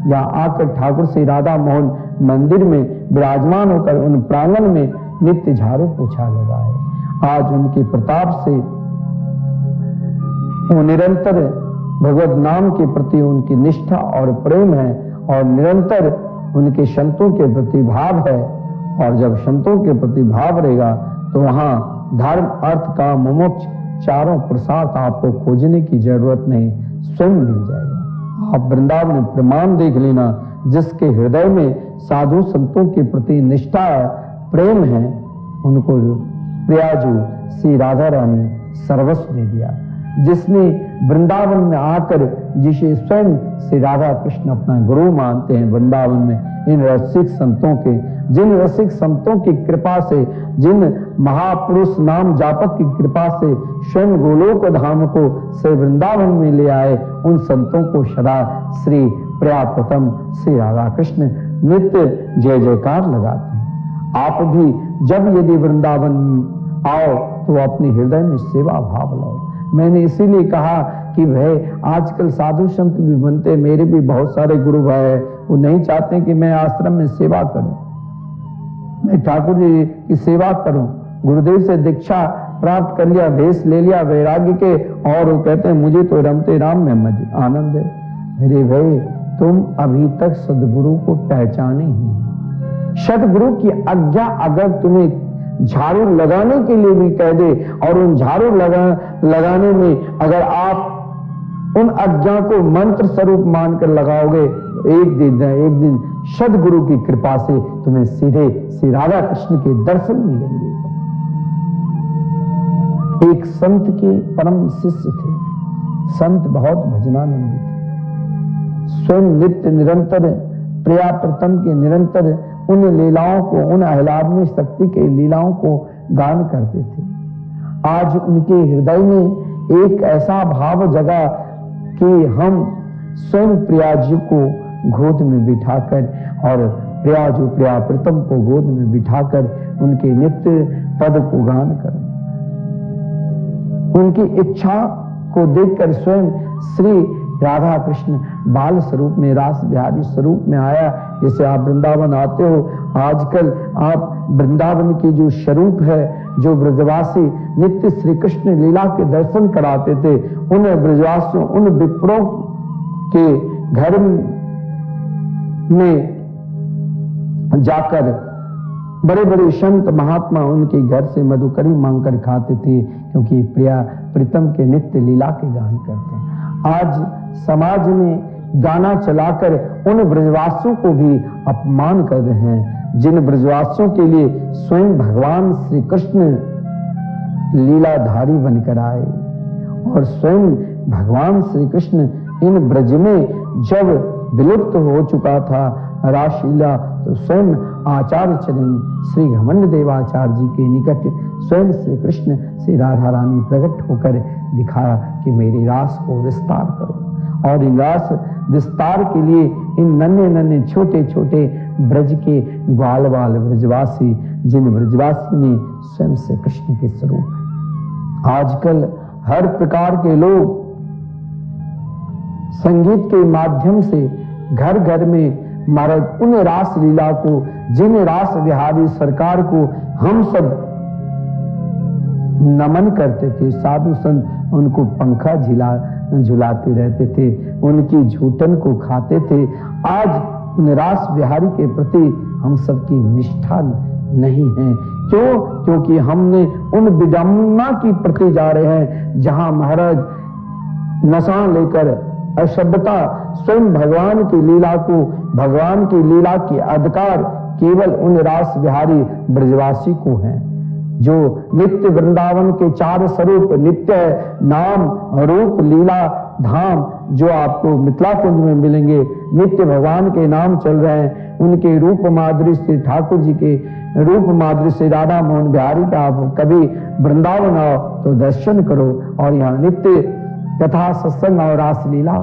यहाँ आकर ठाकुर श्री राधा मोहन मंदिर में विराजमान होकर उन प्रांगण में नित्य झाड़ू पोछा लगा है। आज उनके प्रताप से वो निरंतर भगवत नाम के प्रति उनकी निष्ठा और प्रेम है और निरंतर उनके संतों के प्रति भाव है। और जब संतों के प्रति भाव रहेगा तो वहां धर्म, अर्थ, काम, मोक्ष चारों पुरुषार्थ आपको खोजने की जरूरत नहीं, स्वयं मिल जाएगा। आप वृंदावन में प्रमाण देख लेना, जिसके हृदय में साधु संतों के प्रति निष्ठा प्रेम है उनको प्रियाजू श्री राधा रानी सर्वस्व दे दिया। जिसने वृंदावन में आकर, जिसे स्वयं श्री राधा कृष्ण अपना गुरु मानते हैं, वृंदावन में इन रसिक संतों के, जिन रसिक संतों की कृपा से, जिन महापुरुष नाम जापक की कृपा से स्वयं गोलोक धाम को श्री वृंदावन में ले आए, उन संतों को सदा श्री प्रिया प्रथम श्री राधा कृष्ण नित्य जय जयकार लगाते हैं। आप भी जब यदि वृंदावन आओ तो अपने हृदय में सेवा भाव लाओ। मैंने इसीलिए कहा कि भाई आजकल साधु संत भी बनते, मेरे भी बहुत सारे गुरु भाई हैं, वो नहीं चाहते कि मैं आश्रम में सेवा करूं, मैं ठाकुर जी की सेवा करूं। गुरुदेव से दीक्षा प्राप्त कर लिया, भेष ले लिया वैराग्य के, और वो कहते हैं मुझे तो रमते राम में मजा आनंद है। अरे भाई तुम अभी तक सदगुरु को पहचाने ही नहीं। सदगुरु की आज्ञा अगर तुम्हें झाड़ू लगाने के लिए भी कह दे, और उन झाड़ू लगाने में अगर आप उन आज्ञा को मंत्र स्वरूप मानकर लगाओगे, एक दिन सदगुरु की कृपा से तुम्हें सीधे श्री राधा कृष्ण के दर्शन मिलेंगे। एक संत के परम शिष्य थे, संत बहुत भजनानंदी थे, स्वयं नित्य निरंतर प्रिया प्रतम के निरंतर उन लीलाओं को, उन आह्लादनी शक्ति के लीलाओं को गान करते थे। आज उनके हृदय में एक ऐसा भाव जगा कि हम स्वयं प्रिया जी को गोद में बिठाकर और प्रिया जी प्रिया प्रतम को गोद में बिठाकर उनके नित्य पद को गान करें। उनकी इच्छा को देखकर स्वयं श्री राधा कृष्ण बाल स्वरूप में, रास बिहारी स्वरूप में आया। जैसे आप वृंदावन आते हो, आजकल आप वृंदावन की जो स्वरूप है, जो ब्रजवासी नित्य श्री कृष्ण लीला के दर्शन कराते थे, उन ब्रजवासियों, उन विप्रों के घर में जाकर बड़े बड़े संत महात्मा उनके घर से मधुकरी मांगकर खाते थे, क्योंकि प्रिया प्रीतम के नित्य लीला के गान करते हैं। आज समाज में गाना चलाकर उन ब्रजवासियों को भी अपमान कर रहे हैं, जिन ब्रजवासियों के लिए स्वयं भगवान श्री कृष्ण लीलाधारी बनकर आए, और स्वयं भगवान श्री कृष्ण इन ब्रज में जब विलुप्त हो चुका था रासलीला, तो स्वयं आचार्य चरण श्री घमंड देवाचार्य जी के निकट स्वयं श्री कृष्ण श्री राधा रानी प्रकट होकर दिखाया कि मेरी रास को विस्तार करो। और इन रास विस्तार के लिए इन नन्हे नन्हे छोटे छोटे ब्रज के ग्वाल बाल ब्रजवासी, जिन ब्रजवासी में स्वयं श्री कृष्ण के स्वरूप है। आजकल हर प्रकार के लोग संगीत के माध्यम से घर घर में महाराज उन रास लीला को, जिन रास बिहारी सरकार को हम सब नमन करते थे, साधु संत उनको पंखा झुलाते रहते थे, उनकी झूठन को खाते थे। आज उन रास बिहारी के प्रति हम सबकी निष्ठा नहीं है। क्यों? क्योंकि हमने उन विडंबना की प्रति जा रहे हैं, जहां महाराज नशा लेकर असभ्यता स्वयं भगवान की लीला को, भगवान की लीला के अधिकार केवल उन रास बिहारी ब्रजवासी को हैं, जो नित्य वृंदावन के चार स्वरूप नित्य नाम रूप लीला धाम जो आपको मिथिला कुंज में मिलेंगे, नित्य भगवान के नाम चल रहे हैं। उनके रूप माधुरी श्री ठाकुर जी के रूप माधुरी श्री राधा मोहन बिहारी का आप कभी वृंदावन आओ तो दर्शन करो, और यहाँ नित्य कथा सत्संग और रासलीला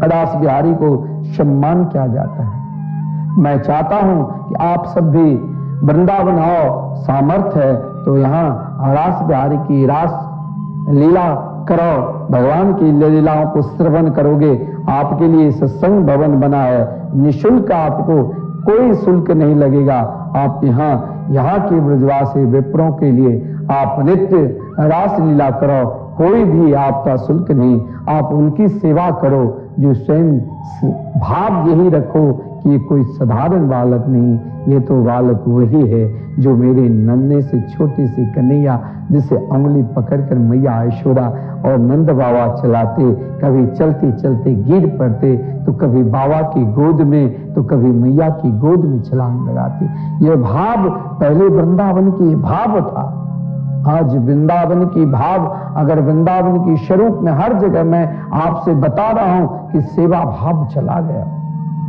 रास बिहारी को सम्मान किया जाता है। मैं चाहता हूं कि आप सब भी वृंदावन आओ, सामर्थ्य है तो यहाँ रास बिहारी की रास लीला करो, भगवान की लीलाओं को श्रवण करोगे। आपके लिए सत्संग भवन बना है, निःशुल्क, आपको कोई शुल्क नहीं लगेगा। आप यहाँ के ब्रजवासी विप्रों के लिए आप नित्य रास लीला करो, कोई भी आपका शुल्क नहीं, आप उनकी सेवा करो, जो स्वयं भाव यही रखो कि ये कोई साधारण बालक नहीं, ये तो बालक वही है जो मेरे नन्हे से छोटी सी कन्हैया, जिसे उंगली पकड़कर मैया यशोदा और नंद बाबा चलाते, कभी चलते चलते गिर पड़ते, तो कभी बाबा की गोद में तो कभी मैया की गोद में छलांग लगाते। ये भाव पहले वृंदावन की भाव था। आज वृंदावन की भाव, अगर वृंदावन की स्वरूप में हर जगह मैं आपसे बता रहा हूं कि सेवा भाव चला गया।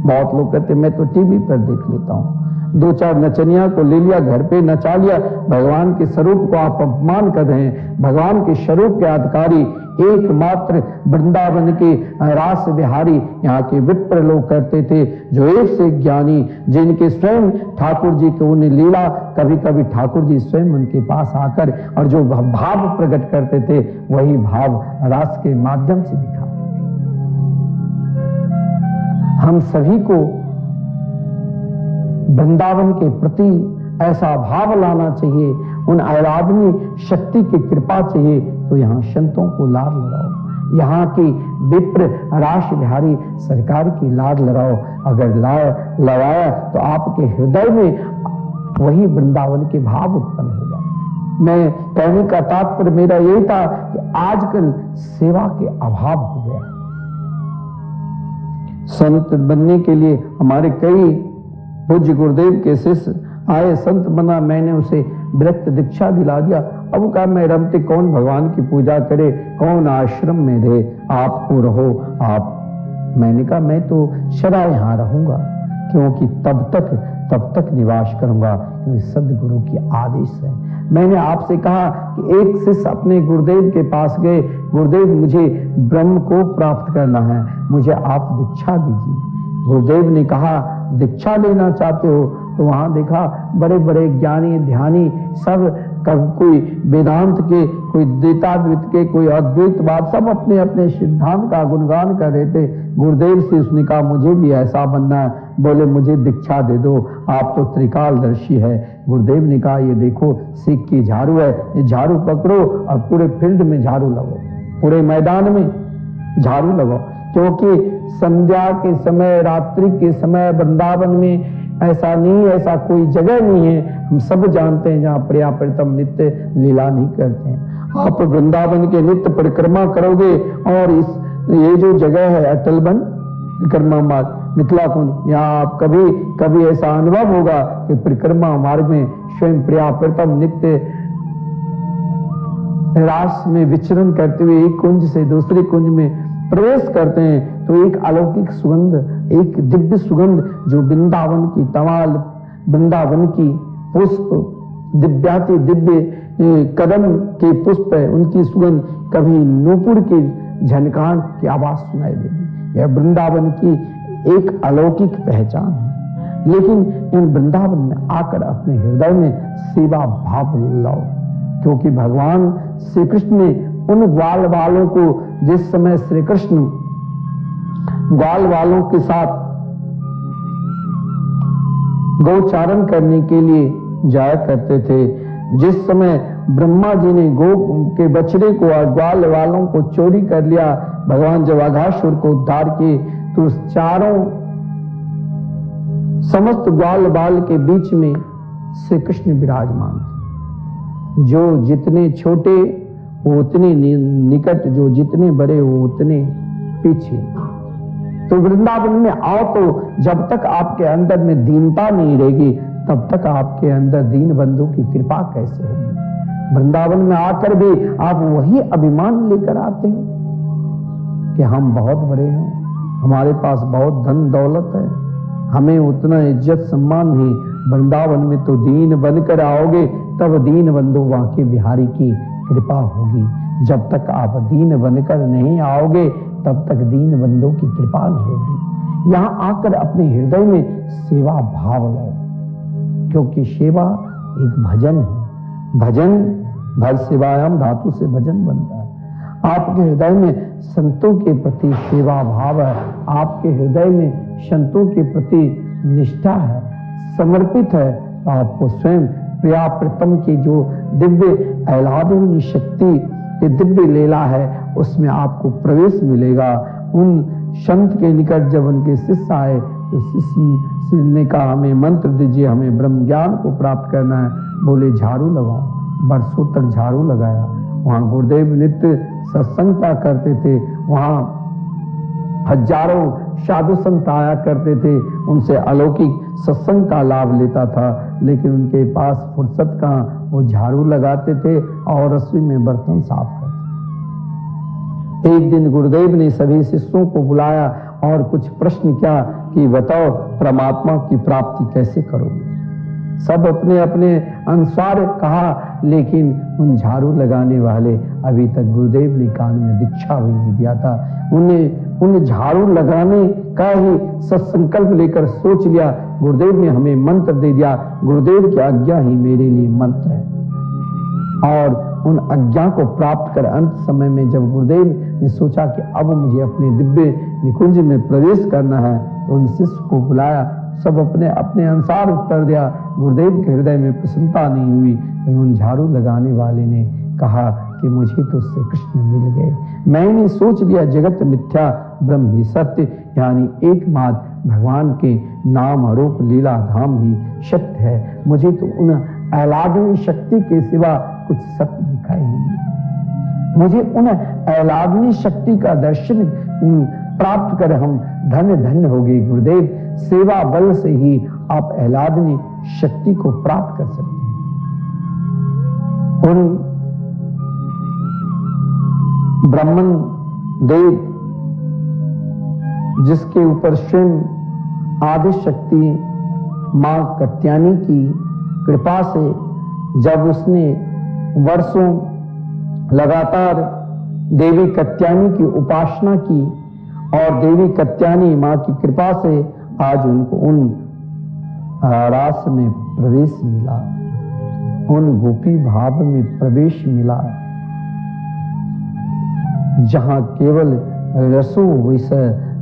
बहुत लोग कहते मैं तो टीवी पर देख लेता हूं, दो चार नचनिया को ले लिया, घर पे नचा लिया, भगवान के स्वरूप को आप अपमान कर रहे हैं। भगवान के स्वरूप के अधिकारी एकमात्र वृंदावन के रास बिहारी यहाँ के विप्र लोग करते थे, जो एक से ज्ञानी, जिनके स्वयं ठाकुर जी को उन्हें लीला, कभी कभी ठाकुर जी स्वयं उनके पास आकर और जो भाव प्रकट करते थे वही भाव रास के माध्यम से दिखाते थे। हम सभी को वृंदावन के प्रति ऐसा भाव लाना चाहिए, उन आराधनीय शक्ति की कृपा चाहिए, तो यहाँ संतों को लाड लड़ाओ, यहाँ की विप्र रास बिहारी सरकार की लाड लड़ाओ। अगर लड़ाया तो आपके हृदय में वही वृंदावन के भाव उत्पन्न होगा। मैं कहने का तात्पर्य मेरा यही था कि आजकल सेवा के अभाव हो गया। संत बनने के लिए हमारे कई पूज्य गुरुदेव के शिष्य आए, संत बना, मैंने उसे विरक्त दीक्षा दिला दिया। अब वो कहा मैं रमते कौन भगवान की पूजा करे, कौन आश्रम में रहे, आपको रहो आप। मैंने कहा मैं तो सदा यहाँ रहूंगा, क्योंकि तब तक निवास करूंगा, क्योंकि सदगुरु की आदेश है। मैंने आपसे कहा कि एक शिष्य अपने गुरुदेव के पास गए, गुरुदेव मुझे ब्रह्म को प्राप्त करना है, मुझे आप दीक्षा दीजिए। गुरुदेव ने कहा दीक्षा लेना चाहते हो? तो वहां देखा बड़े बड़े ज्ञानी ध्यानी सब, कोई वेदांत के, कोई द्वैताद्वैत के, कोई अद्वैतवाद, सब अपने अपने सिद्धांत का गुणगान कर रहे थे। गुरुदेव से उसने कहा मुझे भी ऐसा बनना है। बोले मुझे दीक्षा दे दो, आप तो त्रिकालदर्शी है। गुरुदेव ने कहा ये देखो सिख की झाड़ू है, ये झाड़ू पकड़ो और पूरे फील्ड में झाड़ू लगाओ, पूरे मैदान में झाड़ू लगाओ, क्योंकि संध्या के समय, रात्रि के समय वृंदावन में ऐसा नहीं, ऐसा कोई जगह नहीं है, हम सब जानते हैं, जहाँ प्रिया प्रीतम नित्य लीला नहीं करते हैं। आप वृंदावन के नित्य परिक्रमा करोगे और ये जो जगह है अटल वन परिक्रमा मार्ग मिथिला कुंज, यहाँ आप कभी ऐसा अनुभव होगा कि परिक्रमा मार्ग में स्वयं प्रिया प्रीतम नित्य रास में विचरण करते हुए एक कुंज से दूसरे कुंज में प्रवेश करते हैं, तो एक अलौकिक सुगंध, एक दिव्य सुगंध जो वृंदावन की तमाल, वृंदावन की पुष्प, दिव्याति दिव्य कदम के पुष्प है, उनकी सुगंध कभी नूपुर के झनकार की आवाज सुनाई देगी। यह वृंदावन की एक अलौकिक पहचान है। लेकिन इन वृंदावन में आकर अपने हृदय में सेवा भाव लाओ, क्योंकि भगवान श्री कृष्ण ने उन ग्वाल वालों को, जिस समय श्री कृष्ण ग्वाल वालों के साथ गौचारण करने के लिए जाया करते थे, जिस समय ब्रह्मा जी ने गौ के बछड़े को और ग्वाल वालों को चोरी कर लिया, भगवान जब अघासुर को उद्धार किए, तो उस चारों समस्त ग्वाल बाल के बीच में श्री कृष्ण विराजमान थे। जो जितने छोटे वो उतने निकट, जो जितने बड़े वो उतने पीछे। तो वृंदावन में आओ तो जब तक आपके अंदर में दीनता नहीं रहेगी, तब तक आपके अंदर दीन बंधु की कृपा कैसे होगी। वृंदावन में आकर भी आप वही अभिमान लेकर आते हो कि हम बहुत बड़े हैं, हमारे पास बहुत धन दौलत है, हमें उतना इज्जत सम्मान नहीं। वृंदावन में तो दीन बनकर आओगे, तब दीन बंधु बांके बिहारी की कृपा होगी। जब तक आप दीन बनकर नहीं आओगे, तब तक दीन बंधु की कृपा नहीं होगी। यहां आकर अपने हृदय में सेवा भाव लाओ, क्योंकि सेवा एक भजन है। भजन भज सेवायाम धातु से भजन बनता है। आपके हृदय में संतों के प्रति सेवा भाव है, आपके हृदय में संतों के प्रति निष्ठा है, समर्पित है, तो आपको स्वयं प्रिया प्रीतम की जो दिव्य आह्लादनीय शक्ति की दिव्य लीला है, उसमें आपको प्रवेश मिलेगा। उन संत के निकट जब उनके शिष्य आए, तो शिष्य ने कहा हमें मंत्र दीजिए, हमें ब्रह्म ज्ञान को प्राप्त करना है। बोले झाड़ू लगाओ। बरसों तक झाड़ू लगाया। वहां गुरुदेव नित्य सत्संग करते थे, वहां हजारों साधु संत आया करते थे, उनसे अलौकिक सत्संग का लाभ लेता था, लेकिन उनके पास फुर्सत कहां, वो झाड़ू लगाते थे और रसोई में बर्तन साफ करते। एक दिन गुरुदेव ने सभी शिष्यों को बुलाया और कुछ प्रश्न किया कि बताओ परमात्मा की प्राप्ति कैसे करोगे। सब अपने अपने अनुसार कहा, लेकिन उन झाड़ू लगाने वाले अभी तक गुरुदेव ने कान में दीक्षा भी नहीं दिया था। उन्हें उन झाड़ू लगाने का ही सत्संकल्प लेकर सोच लिया, गुरुदेव ने हमें मंत्र दे दिया, गुरुदेव की आज्ञा ही मेरे लिए मंत्र है। और उन आज्ञा को प्राप्त कर अंत समय में जब गुरुदेव ने सोचा कि अब मुझे अपने दिव्य निकुंज में प्रवेश करना है, तो उन शिष्य को बुलाया, सब अपने अपने अनुसार उत्तर दिया। गुरुदेव के हृदय में प्रसन्नता नहीं हुई, लेकिन उन झाड़ू लगाने वाले ने कहा कि मुझे तो उससे कृष्ण मिल गए। मैंने सोच लिया जगत मिथ्या ब्रह्म ही सत्य, यानी एकमात्र भगवान के नाम रूप लीला धाम ही सत्य है। मुझे तो उन आह्लादनी शक्ति के सिवा कुछ सत्य दिखाई नहीं। मुझे उन आह्लादनी शक्ति का दर्शन प्राप्त कर हम धन्य धन्य हो गए। गुरुदेव, सेवा बल से ही आप आह्लादनी शक्ति को प्राप्त कर सकते हैं। उन ब्राह्मण देव जिसके ऊपर स्वयं आदि शक्ति मां कात्यायनी की कृपा से जब उसने वर्षों लगातार देवी कात्यायनी की उपासना की और देवी कात्यायनी मां की कृपा से आज उनको उन रास में प्रवेश मिला, उन गोपी भाव में प्रवेश मिला, जहां केवल रसो वैस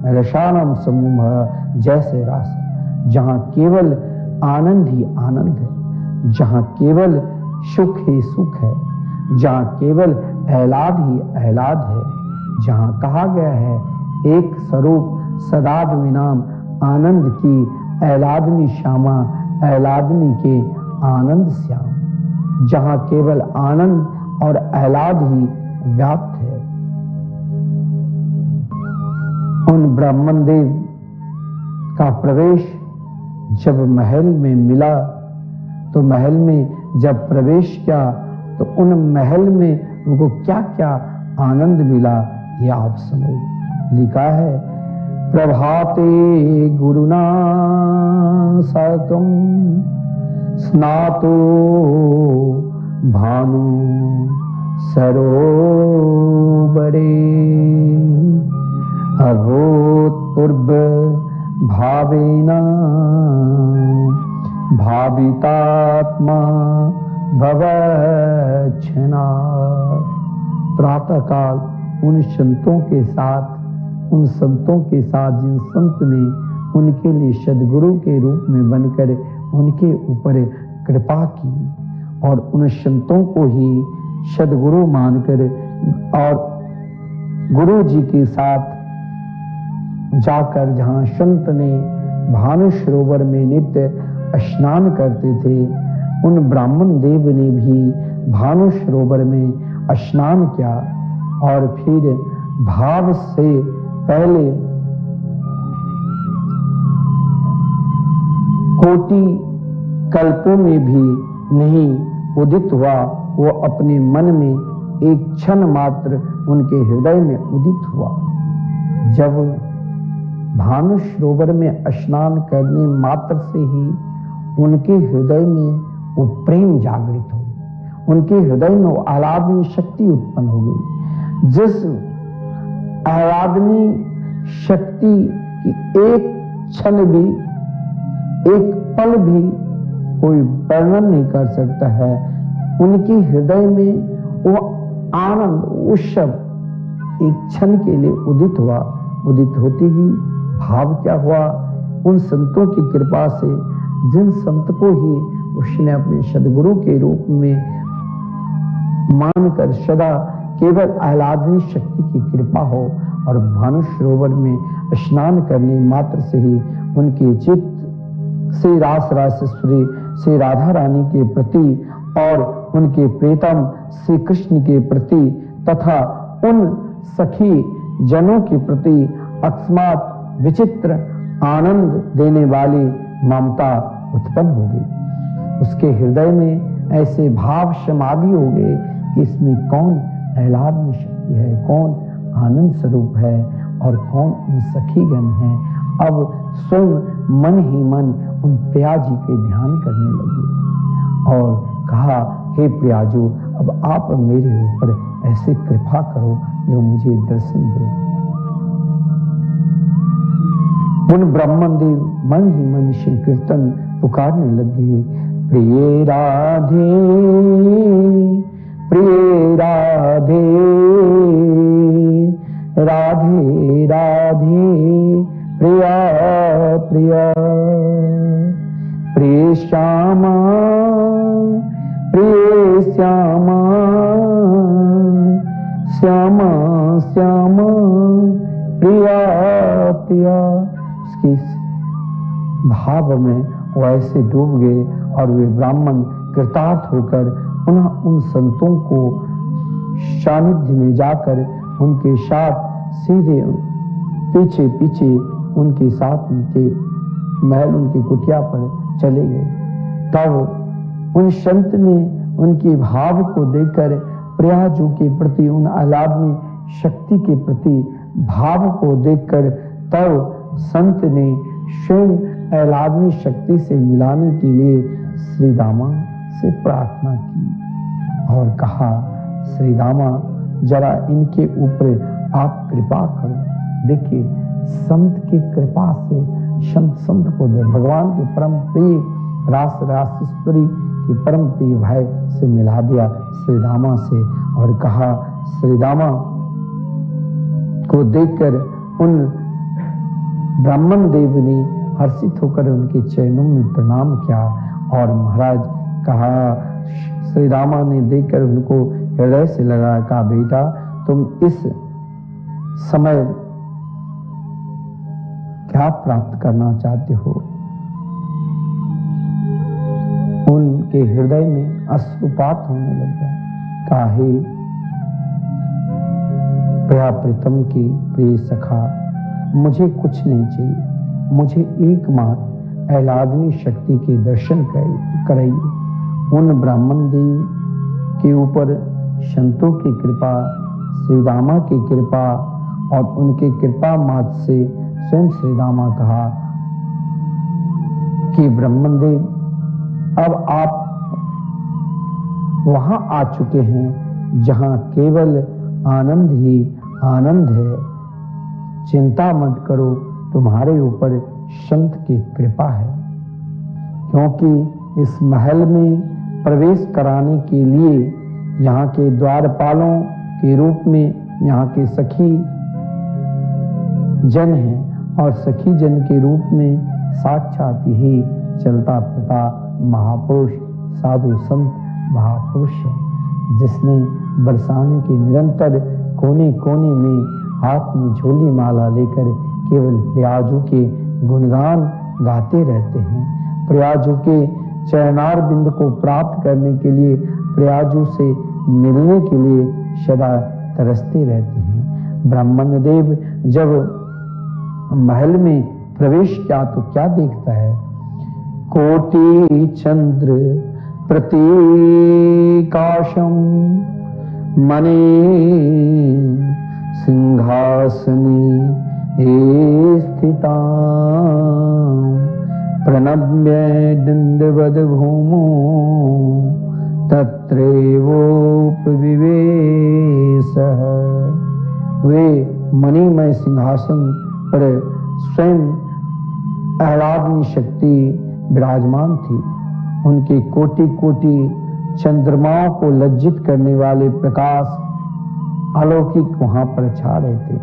रसानम समूह जैसे रास, जहां केवल आनंद ही आनंद है, जहां केवल सुख ही सुख है, जहां केवल आह्लाद ही आह्लाद है, जहां कहा गया है एक स्वरूप सदाद्वि नाम आनंद की आह्लादनी श्यामा आह्लादनी के आनंद श्याम, जहां केवल आनंद और आह्लाद ही व्याप्त है। उन ब्राह्मण देव का प्रवेश जब महल में मिला, तो महल में जब प्रवेश किया तो उन महल में उनको क्या क्या आनंद मिला, ये आप सुनो। लिखा है, प्रभाते गुरुना साकं स्नातो भानु सरोवरे अभूतपूर्व भावेन भावितात्मा भवच्छना। प्रातः काल उन संतों के साथ जिन संत ने उनके लिए सद्गुरु के रूप में बनकर उनके ऊपर कृपा की और उन संतों को ही सद्गुरु मानकर और गुरु जी के साथ जाकर जहां संत ने भानु सरोवर में नित्य स्नान करते थे, उन ब्राह्मण देव ने भी भानु सरोवर में स्नान किया और फिर भाव से पहले कोटि कल्पों में भी नहीं उदित हुआ, वो अपने मन में एक क्षण मात्र उनके हृदय में उदित हुआ। जब भानु सरोवर में स्नान करने मात्र से ही उनके हृदय में वो प्रेम जागृत हो, उनके हृदय में वो आह्लादनी शक्ति उत्पन्न हो गई। जिस आह्लादनी शक्ति की एक क्षण भी, एक पल भी कोई वर्णन नहीं कर सकता है। उनके हृदय में वो आनंद, उत्सव एक क्षण के लिए उदित हुआ। उदित होते ही भाव क्या हुआ, उन संतों की कृपा से, जिन संत को ही उसने अपने सद्गुरु के रूप में मानकर सदा केवल आह्लादनी शक्ति की कृपा हो और भानु सरोवर में स्नान करने मात्र से ही उनके चित्त से रास रासेश्वरी से राधा रानी के प्रति और उनके प्रीतम श्री कृष्ण के प्रति तथा उन सखी जनों के प्रति अकस्मात विचित्र आनंद देने वाली ममता उत्पन्न हो गई। उसके हृदय में ऐसे भाव समाधि हो गए कि इसमें कौन आह्लादनी शक्ति है, कौन आनंद स्वरूप है और कौन उन सखीगण है। अब स्वयं मन ही मन उन प्रिया जी के ध्यान करने लगे और कहा, हे प्रिया जो, अब आप मेरे ऊपर ऐसे कृपा करो जो मुझे दर्शन दो। उन ब्राह्मण देव मन ही मन श्री कीर्तन पुकारने लगे, प्रिय राधे प्रिय राधे, राधे राधे प्रिया प्रिया, प्रिय श्यामा प्रिय श्यामा, श्यामा श्यामा प्रिया प्रिया। उसके भाव में वो ऐसे डूब गए और वे ब्राह्मण कृतार्थ होकर पुनः उन संतों को सानिध्य में जाकर उनके साथ सीधे पीछे पीछे उनके साथ उनके महल, उनकी कुटिया पर चले गए। तब उन संत ने उनके भाव को देखकर प्रयाजू के प्रति, उन आह्लादनी शक्ति के प्रति भाव को देखकर तब संत ने स्वयं आह्लादनी शक्ति से मिलाने के लिए श्री दामा से प्रार्थना की और कहा, श्री दामा जरा इनके ऊपर आप कृपा करो। देखिए, संत की कृपा से संत को भगवान के परम प्रिय रास रासेश्वरी की परम प्रिय भाई से मिला दिया श्री दामा से और कहा, श्री दामा को देखकर उन ब्राह्मण देव ने हर्षित होकर उनके चरणों में प्रणाम किया और महाराज कहा, श्री रामा ने देखकर उनको हृदय से लगा, कहा, बेटा तुम इस समय क्या प्राप्त करना चाहते हो? उनके हृदय में अश्रुपात होने लग गया। कहा, हे प्रिया प्रीतम की प्रिय सखा, मुझे कुछ नहीं चाहिए, मुझे एकमात्र आह्लादनी शक्ति के दर्शन कराइए। उन ब्राह्मण देव के ऊपर संतों की कृपा, श्री रामा की कृपा और उनके कृपा मात्र से स्वयं श्री रामा कहा कि ब्राह्मण देव, अब आप वहां आ चुके हैं जहां केवल आनंद ही आनंद है। चिंता मत करो, तुम्हारे ऊपर संत की कृपा है, क्योंकि इस महल में प्रवेश कराने के लिए यहाँ के द्वारपालों के रूप में यहाँ के सखी जन हैं और सखी जन के रूप में साक्षात ही चलता फिरता महापुरुष साधु संत महापुरुष है, जिसने बरसाने के निरंतर कोने कोने में हाथ में झोली माला लेकर केवल प्रयाजू के गुणगान गाते रहते हैं। प्रयाजू के चरणार बिंद को प्राप्त करने के लिए, प्रयाजू से मिलने के लिए सदा तरसते रहते हैं। ब्राह्मण देव जब महल में प्रवेश किया तो क्या देखता है? कोटि चंद्र प्रतीकाशम मने सिंहासने स्थिता प्रणम्य दंडवद भूमो तत्रैवोपविवेशः। वे मणिमय सिंहासन पर स्वयं आह्लादनी शक्ति विराजमान थी। उनके कोटि कोटि चंद्रमाओं को लज्जित करने वाले प्रकाश अलौकिक वहां पर छा रहे थे।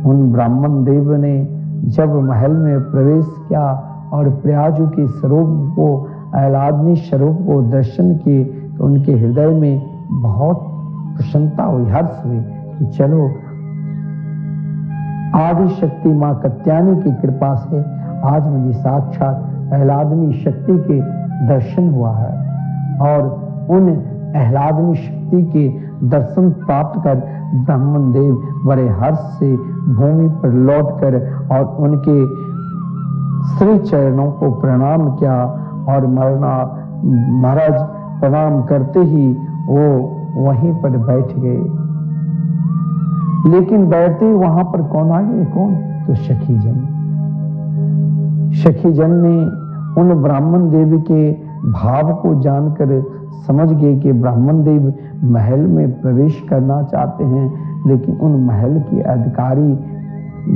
उन ब्राह्मण देव ने जब महल में प्रवेश किया और प्रयाजू के स्वरूप को, आह्लादनी स्वरूप को दर्शन किए तो उनके हृदय में बहुत प्रसन्नता हुई, हर्ष हुई कि चलो आदि शक्ति मां कत्यायनी की कृपा से आज मुझे साक्षात आह्लादनी शक्ति के दर्शन हुआ है। और उन आह्लादनी शक्ति के दर्शन प्राप्त कर ब्राह्मण देव बड़े हर्ष से भूमि पर लौटकर और उनके श्री चरणों को प्रणाम किया और महाराज प्रणाम करते ही वो वहीं पर बैठ गए। लेकिन बैठते ही वहां पर कौन आ गए? कौन? तो सखी जन ने उन ब्राह्मण देव के भाव को जानकर समझ गए कि ब्राह्मण देव महल में प्रवेश करना चाहते हैं, लेकिन उन महल के अधिकारी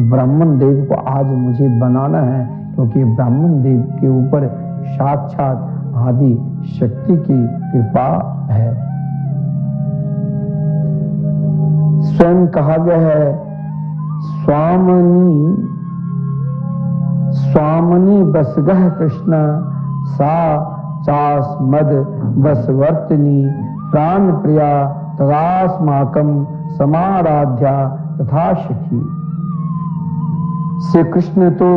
ब्राह्मण देव को आज मुझे बनाना है, क्योंकि ब्राह्मण देव के ऊपर साक्षात आदि शक्ति की कृपा है। स्वयं कहा गया है, स्वामिनी बसगह कृष्ण सा चास मद बसवर्तिनी प्राण प्रिया तदास्माकं समाराध्या तथा सखी। श्री कृष्ण तो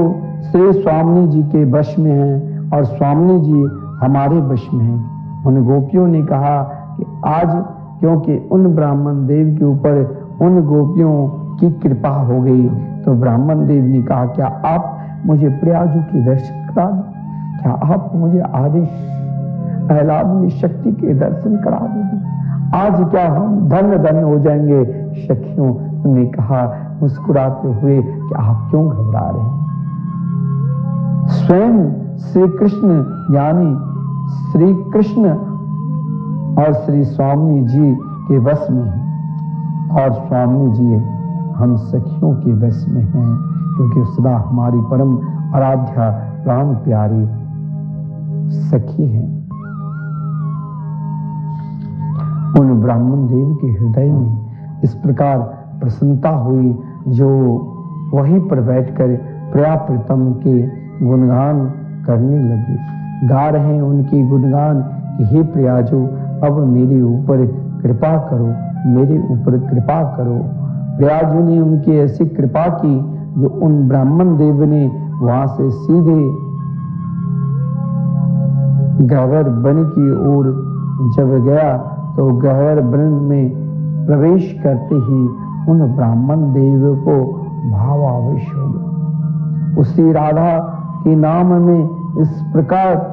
श्री स्वामिनी जी के वश में हैं और स्वामिनी जी हमारे वश में हैं। उन गोपियों ने कहा कि आज क्योंकि उन ब्राह्मण देव के ऊपर उन गोपियों की कृपा हो गई, तो ब्राह्मण देव ने कहा, क्या आप मुझे प्रयाजू की दर्शन करा दो, क्या आप मुझे आदेश आह्लादनी शक्ति के दर्शन करा दोगे, आज क्या हम धन्य धन्य हो जाएंगे। सखियों ने कहा मुस्कुराते हुए कि आप क्यों घबरा रहे हैं। स्वयं श्री कृष्ण यानी श्री कृष्ण और श्री स्वामी जी के वश में हैं और स्वामी जी हम सखियों के वश में हैं, क्योंकि सदा हमारी परम आराध्या प्राण प्यारी सखी हैं। उन ब्राह्मण देव के हृदय में इस प्रकार प्रसन्नता हुई, जो वहीं पर बैठकर प्रिया प्रीतम के गुणगान करने लगे। गा रहे हैं उनके गुणगान कि हे प्रियाजो, अब मेरे ऊपर कृपा करो, मेरे ऊपर कृपा करो। प्रियाजो ने उनकी ऐसी कृपा की, जो उन ब्राह्मण देव ने वहां से सीधे गह्वर वन की ओर जब गया, तो गह्वर वन में प्रवेश करते ही उन ब्राह्मण देव को भावावेश हो गया। उसी राधा के नाम में इस प्रकार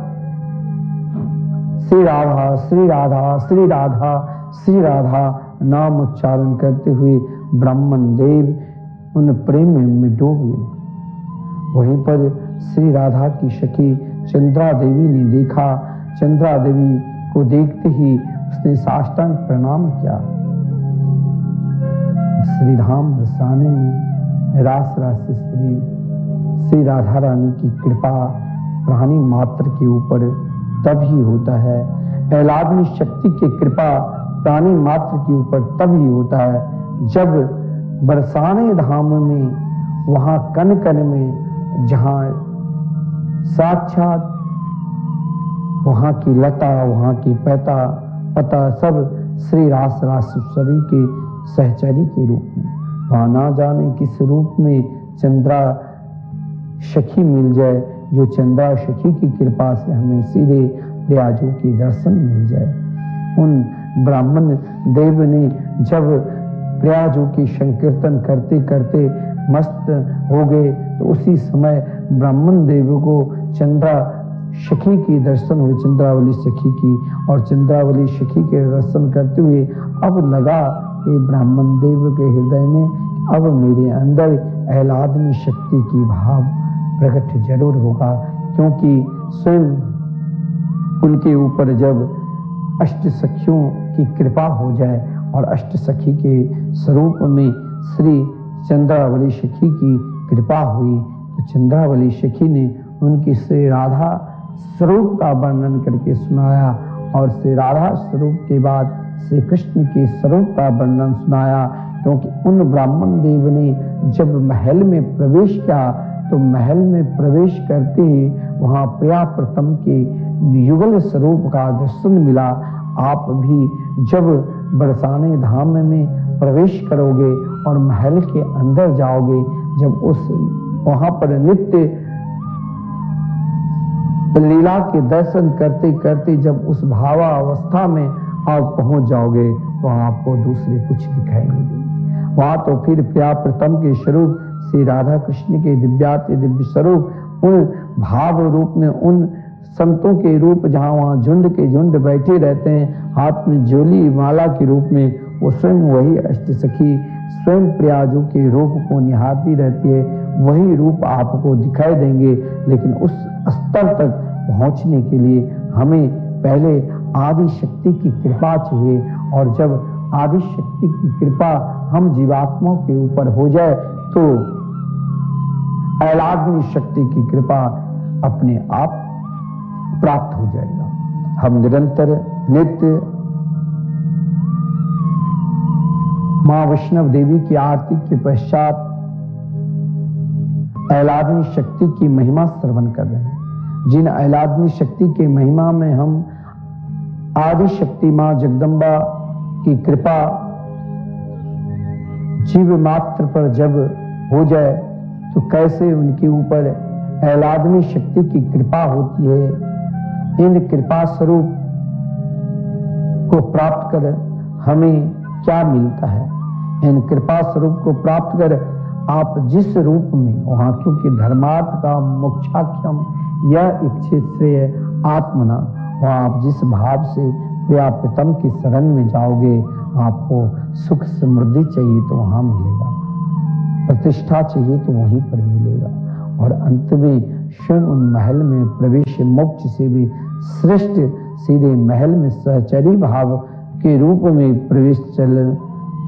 श्री राधा श्री राधा श्री राधा श्री राधा नाम उच्चारण करते हुए ब्राह्मण देव उन प्रेम में डूब गए। वहीं पर श्री राधा की सखी चंद्रा देवी ने देखा। चंद्रा देवी को देखते ही उसने साष्टांग प्रणाम किया। श्री धाम बरसाने में रास रास श्री राधा रानी की कृपा प्राणी मात्र के ऊपर तब ही होता है। आह्लादनी शक्ति की कृपा प्राणी मात्र के ऊपर तब ही होता है, जब बरसाने धाम में वहां कन कन में जहां साक्षात वहां की लता, वहां की पता सब श्री रास रासेश्वरी के सहचरी के रूप में, वहां ना जाने किस रूप में चंद्रा सखी मिल जाए, जो चंद्रा सखी की कृपा से हमें सीधे प्रियाजू के दर्शन मिल जाए। उन ब्राह्मण देव ने जब प्रियाजू की संकीर्तन करते करते मस्त हो गए, तो उसी समय ब्राह्मण देव को चंद्रा सखी की दर्शन हुए, चंद्रावली सखी की, और चंद्रावली सखी के दर्शन करते हुए अब लगा कि ब्राह्मण देव के हृदय में अब मेरे अंदर आह्लादनी शक्ति की भाव प्रकट जरूर होगा, क्योंकि स्वयं उनके ऊपर जब अष्ट सखियों की कृपा हो जाए और अष्ट सखी के स्वरूप में श्री चंद्रावली सखी की कृपा हुई, तो चंद्रावली सखी ने उनकी श्री राधा स्वरूप का वर्णन करके सुनाया, और श्री राधा स्वरूप के बाद श्री कृष्ण के स्वरूप का वर्णन सुनाया। क्योंकि उन ब्राह्मण देव ने जब महल में प्रवेश किया, तो महल में प्रवेश करते ही वहां प्रिया प्रथम के युगल स्वरूप का दर्शन मिला। आप भी जब बरसाने धाम में प्रवेश करोगे और महल के अंदर जाओगे, जब उस वहां पर नित्य लीला के दर्शन करते करते जब उस भावावस्था में आप पहुंच जाओगे, तो आपको दूसरे कुछ दिखाई नहीं देंगे। वहां तो फिर प्रिया प्रथम के स्वरूप श्री राधा कृष्ण के दिव्याति दिव्य स्वरूप उन भाव रूप में, उन संतों के रूप जहां वहां झुंड के झुंड बैठे रहते हैं, हाथ में ज्योली माला के रूप में, वो स्वयं वही अष्ट सखी स्वयं प्रियाजू के रूप को निहारती रहती है। वही रूप आपको दिखाई देंगे। लेकिन उस स्तर तक पहुंचने के लिए हमें पहले आदि शक्ति की कृपा चाहिए, और जब आदि शक्ति की कृपा हम जीवात्माओं के ऊपर हो जाए तो ऐलाग्नि शक्ति की कृपा अपने आप प्राप्त हो जाएगा। हम निरंतर नित्य मां वैष्णव देवी की आरती के पश्चात ऐलाग्नि शक्ति की महिमा श्रवण कर रहे हैं। जिन ऐलाग्नि शक्ति के महिमा में हम आदि शक्ति मां जगदम्बा की कृपा जीव मात्र पर जब हो जाए तो कैसे उनके ऊपर ऐलाग्नि शक्ति की कृपा होती है। इन कृपा स्वरूप को प्राप्त कर हमें क्या मिलता है। इन कृपा स्वरूप को प्राप्त कर आप जिस रूप में वहां, क्योंकि धर्मार्थ का मोक्षाख्यम यह इच्छित श्रेय आत्मना, वहां आप जिस भाव से व्यापितम की शरण में जाओगे, आपको सुख समृद्धि चाहिए तो वहां मिलेगा, प्रतिष्ठा चाहिए तो वहीं पर मिलेगा, और अंत में स्वयं उन महल में प्रवेश मोक्ष से भी श्रेष्ठ सीधे महल में सहचरी भाव के रूप में प्रवेश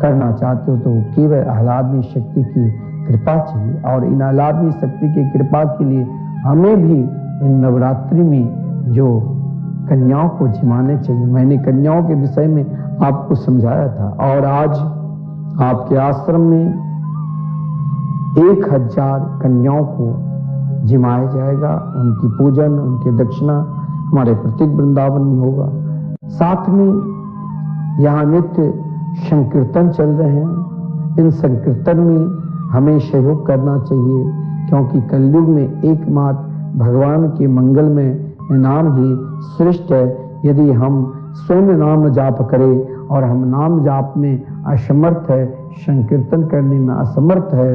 करना चाहते हो तो केवल आह्लादनी शक्ति की कृपा चाहिए। और इन आह्लादनी शक्ति की कृपा के लिए हमें भी इन नवरात्रि में जो कन्याओं को जिमाने चाहिए। मैंने कन्याओं के विषय में आपको समझाया था, और आज आपके आश्रम में 1000 कन्याओं को जिमाया जाएगा। उनकी पूजन, उनकी दक्षिणा हमारे प्रत्येक वृंदावन में होगा। साथ में यहाँ नित्य संकीर्तन चल रहे हैं। इन संकीर्तन में हमें सहयोग करना चाहिए, क्योंकि कलयुग में एकमात्र भगवान के मंगल में नाम ही श्रेष्ठ है। यदि हम स्वयं नाम जाप करें और हम नाम जाप में असमर्थ है, संकीर्तन करने में असमर्थ है,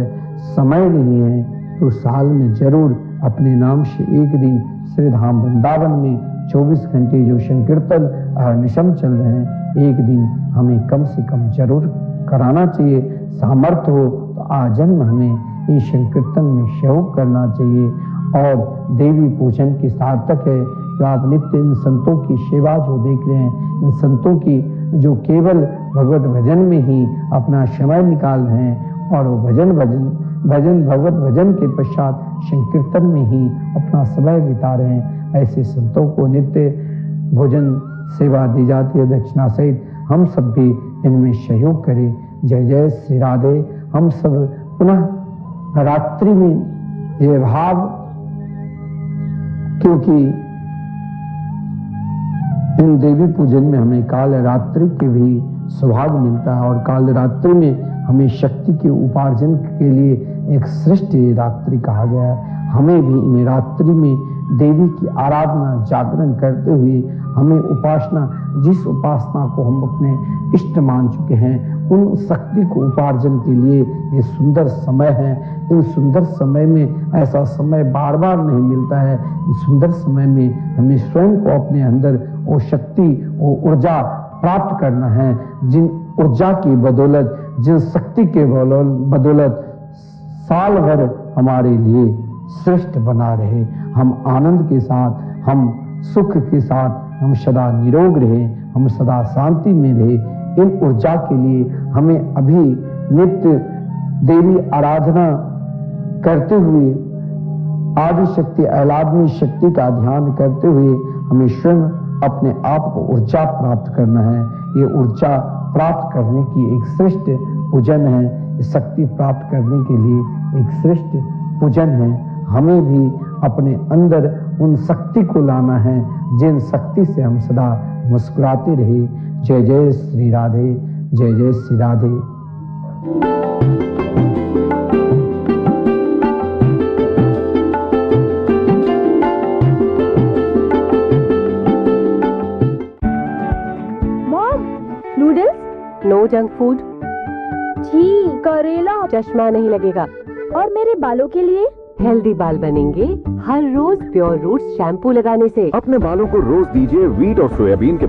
समय नहीं है, तो साल में जरूर अपने नाम से एक दिन श्री धाम वृंदावन में 24 घंटे जो संकीर्तन अहर्निशम चल रहे हैं, एक दिन हमें कम से कम जरूर कराना चाहिए। सामर्थ्य हो तो आजन्म हमें इस संकीर्तन में सहयोग करना चाहिए। और देवी पूजन की सार्थक है कि आप नित्य इन संतों की सेवा जो देख रहे हैं, इन संतों की जो केवल भगवत भजन में ही अपना समय निकाल रहे हैं, और वो भजन भगवत भजन के पश्चात संकीर्तन में ही अपना समय बिता रहे हैं। ऐसे संतों को नित्य भोजन सेवा दी जाती है दक्षिणा सहित। हम सब भी इनमें सहयोग करें। जय जय श्री राधे। हम सब पुनः रात्रि में ये भाव, क्योंकि इन देवी पूजन में हमें काल रात्रि के भी सौभाग्य मिलता है, और काल रात्रि में हमें शक्ति के उपार्जन के लिए एक श्रेष्ठ रात्रि कहा गया है। हमें भी इन रात्रि में देवी की आराधना जागरण करते हुए हमें उपासना, जिस उपासना को हम अपने इष्ट मान चुके हैं, उन शक्ति को उपार्जन के लिए ये सुंदर समय है। इन सुंदर समय में ऐसा समय बार बार नहीं मिलता है। इस सुंदर समय में हमें स्वयं को अपने अंदर वो शक्ति, वो ऊर्जा प्राप्त करना है, जिन ऊर्जा की बदौलत, जिन शक्ति के बदौलत साल भर हमारे लिए श्रेष्ठ बना रहे। हम आनंद के साथ, हम सुख के साथ, हम सदा निरोग रहे, हम सदा शांति में रहे। इन ऊर्जा के लिए हमें अभी नित्य देवी आराधना करते हुए, आदि शक्ति ऐलाग्नि शक्ति का ध्यान करते हुए हमें स्वयं अपने आप को ऊर्जा प्राप्त करना है। ये ऊर्जा प्राप्त करने की एक श्रेष्ठ पूजन है। शक्ति प्राप्त करने के लिए एक श्रेष्ठ पूजन है। हमें भी अपने अंदर उन शक्ति को लाना है, जिन शक्ति से हम सदा मुस्कुराते रहे। जय जय श्री राधे। जय जय Shri Radhe. Mom, noodles? No junk food. ठीक, करेला चश्मा नहीं लगेगा। और मेरे बालों के लिए हेल्दी बाल बनेंगे हर रोज प्योर रूट्स शैम्पू लगाने से। अपने बालों को रोज दीजिए व्हीट और सोयाबीन के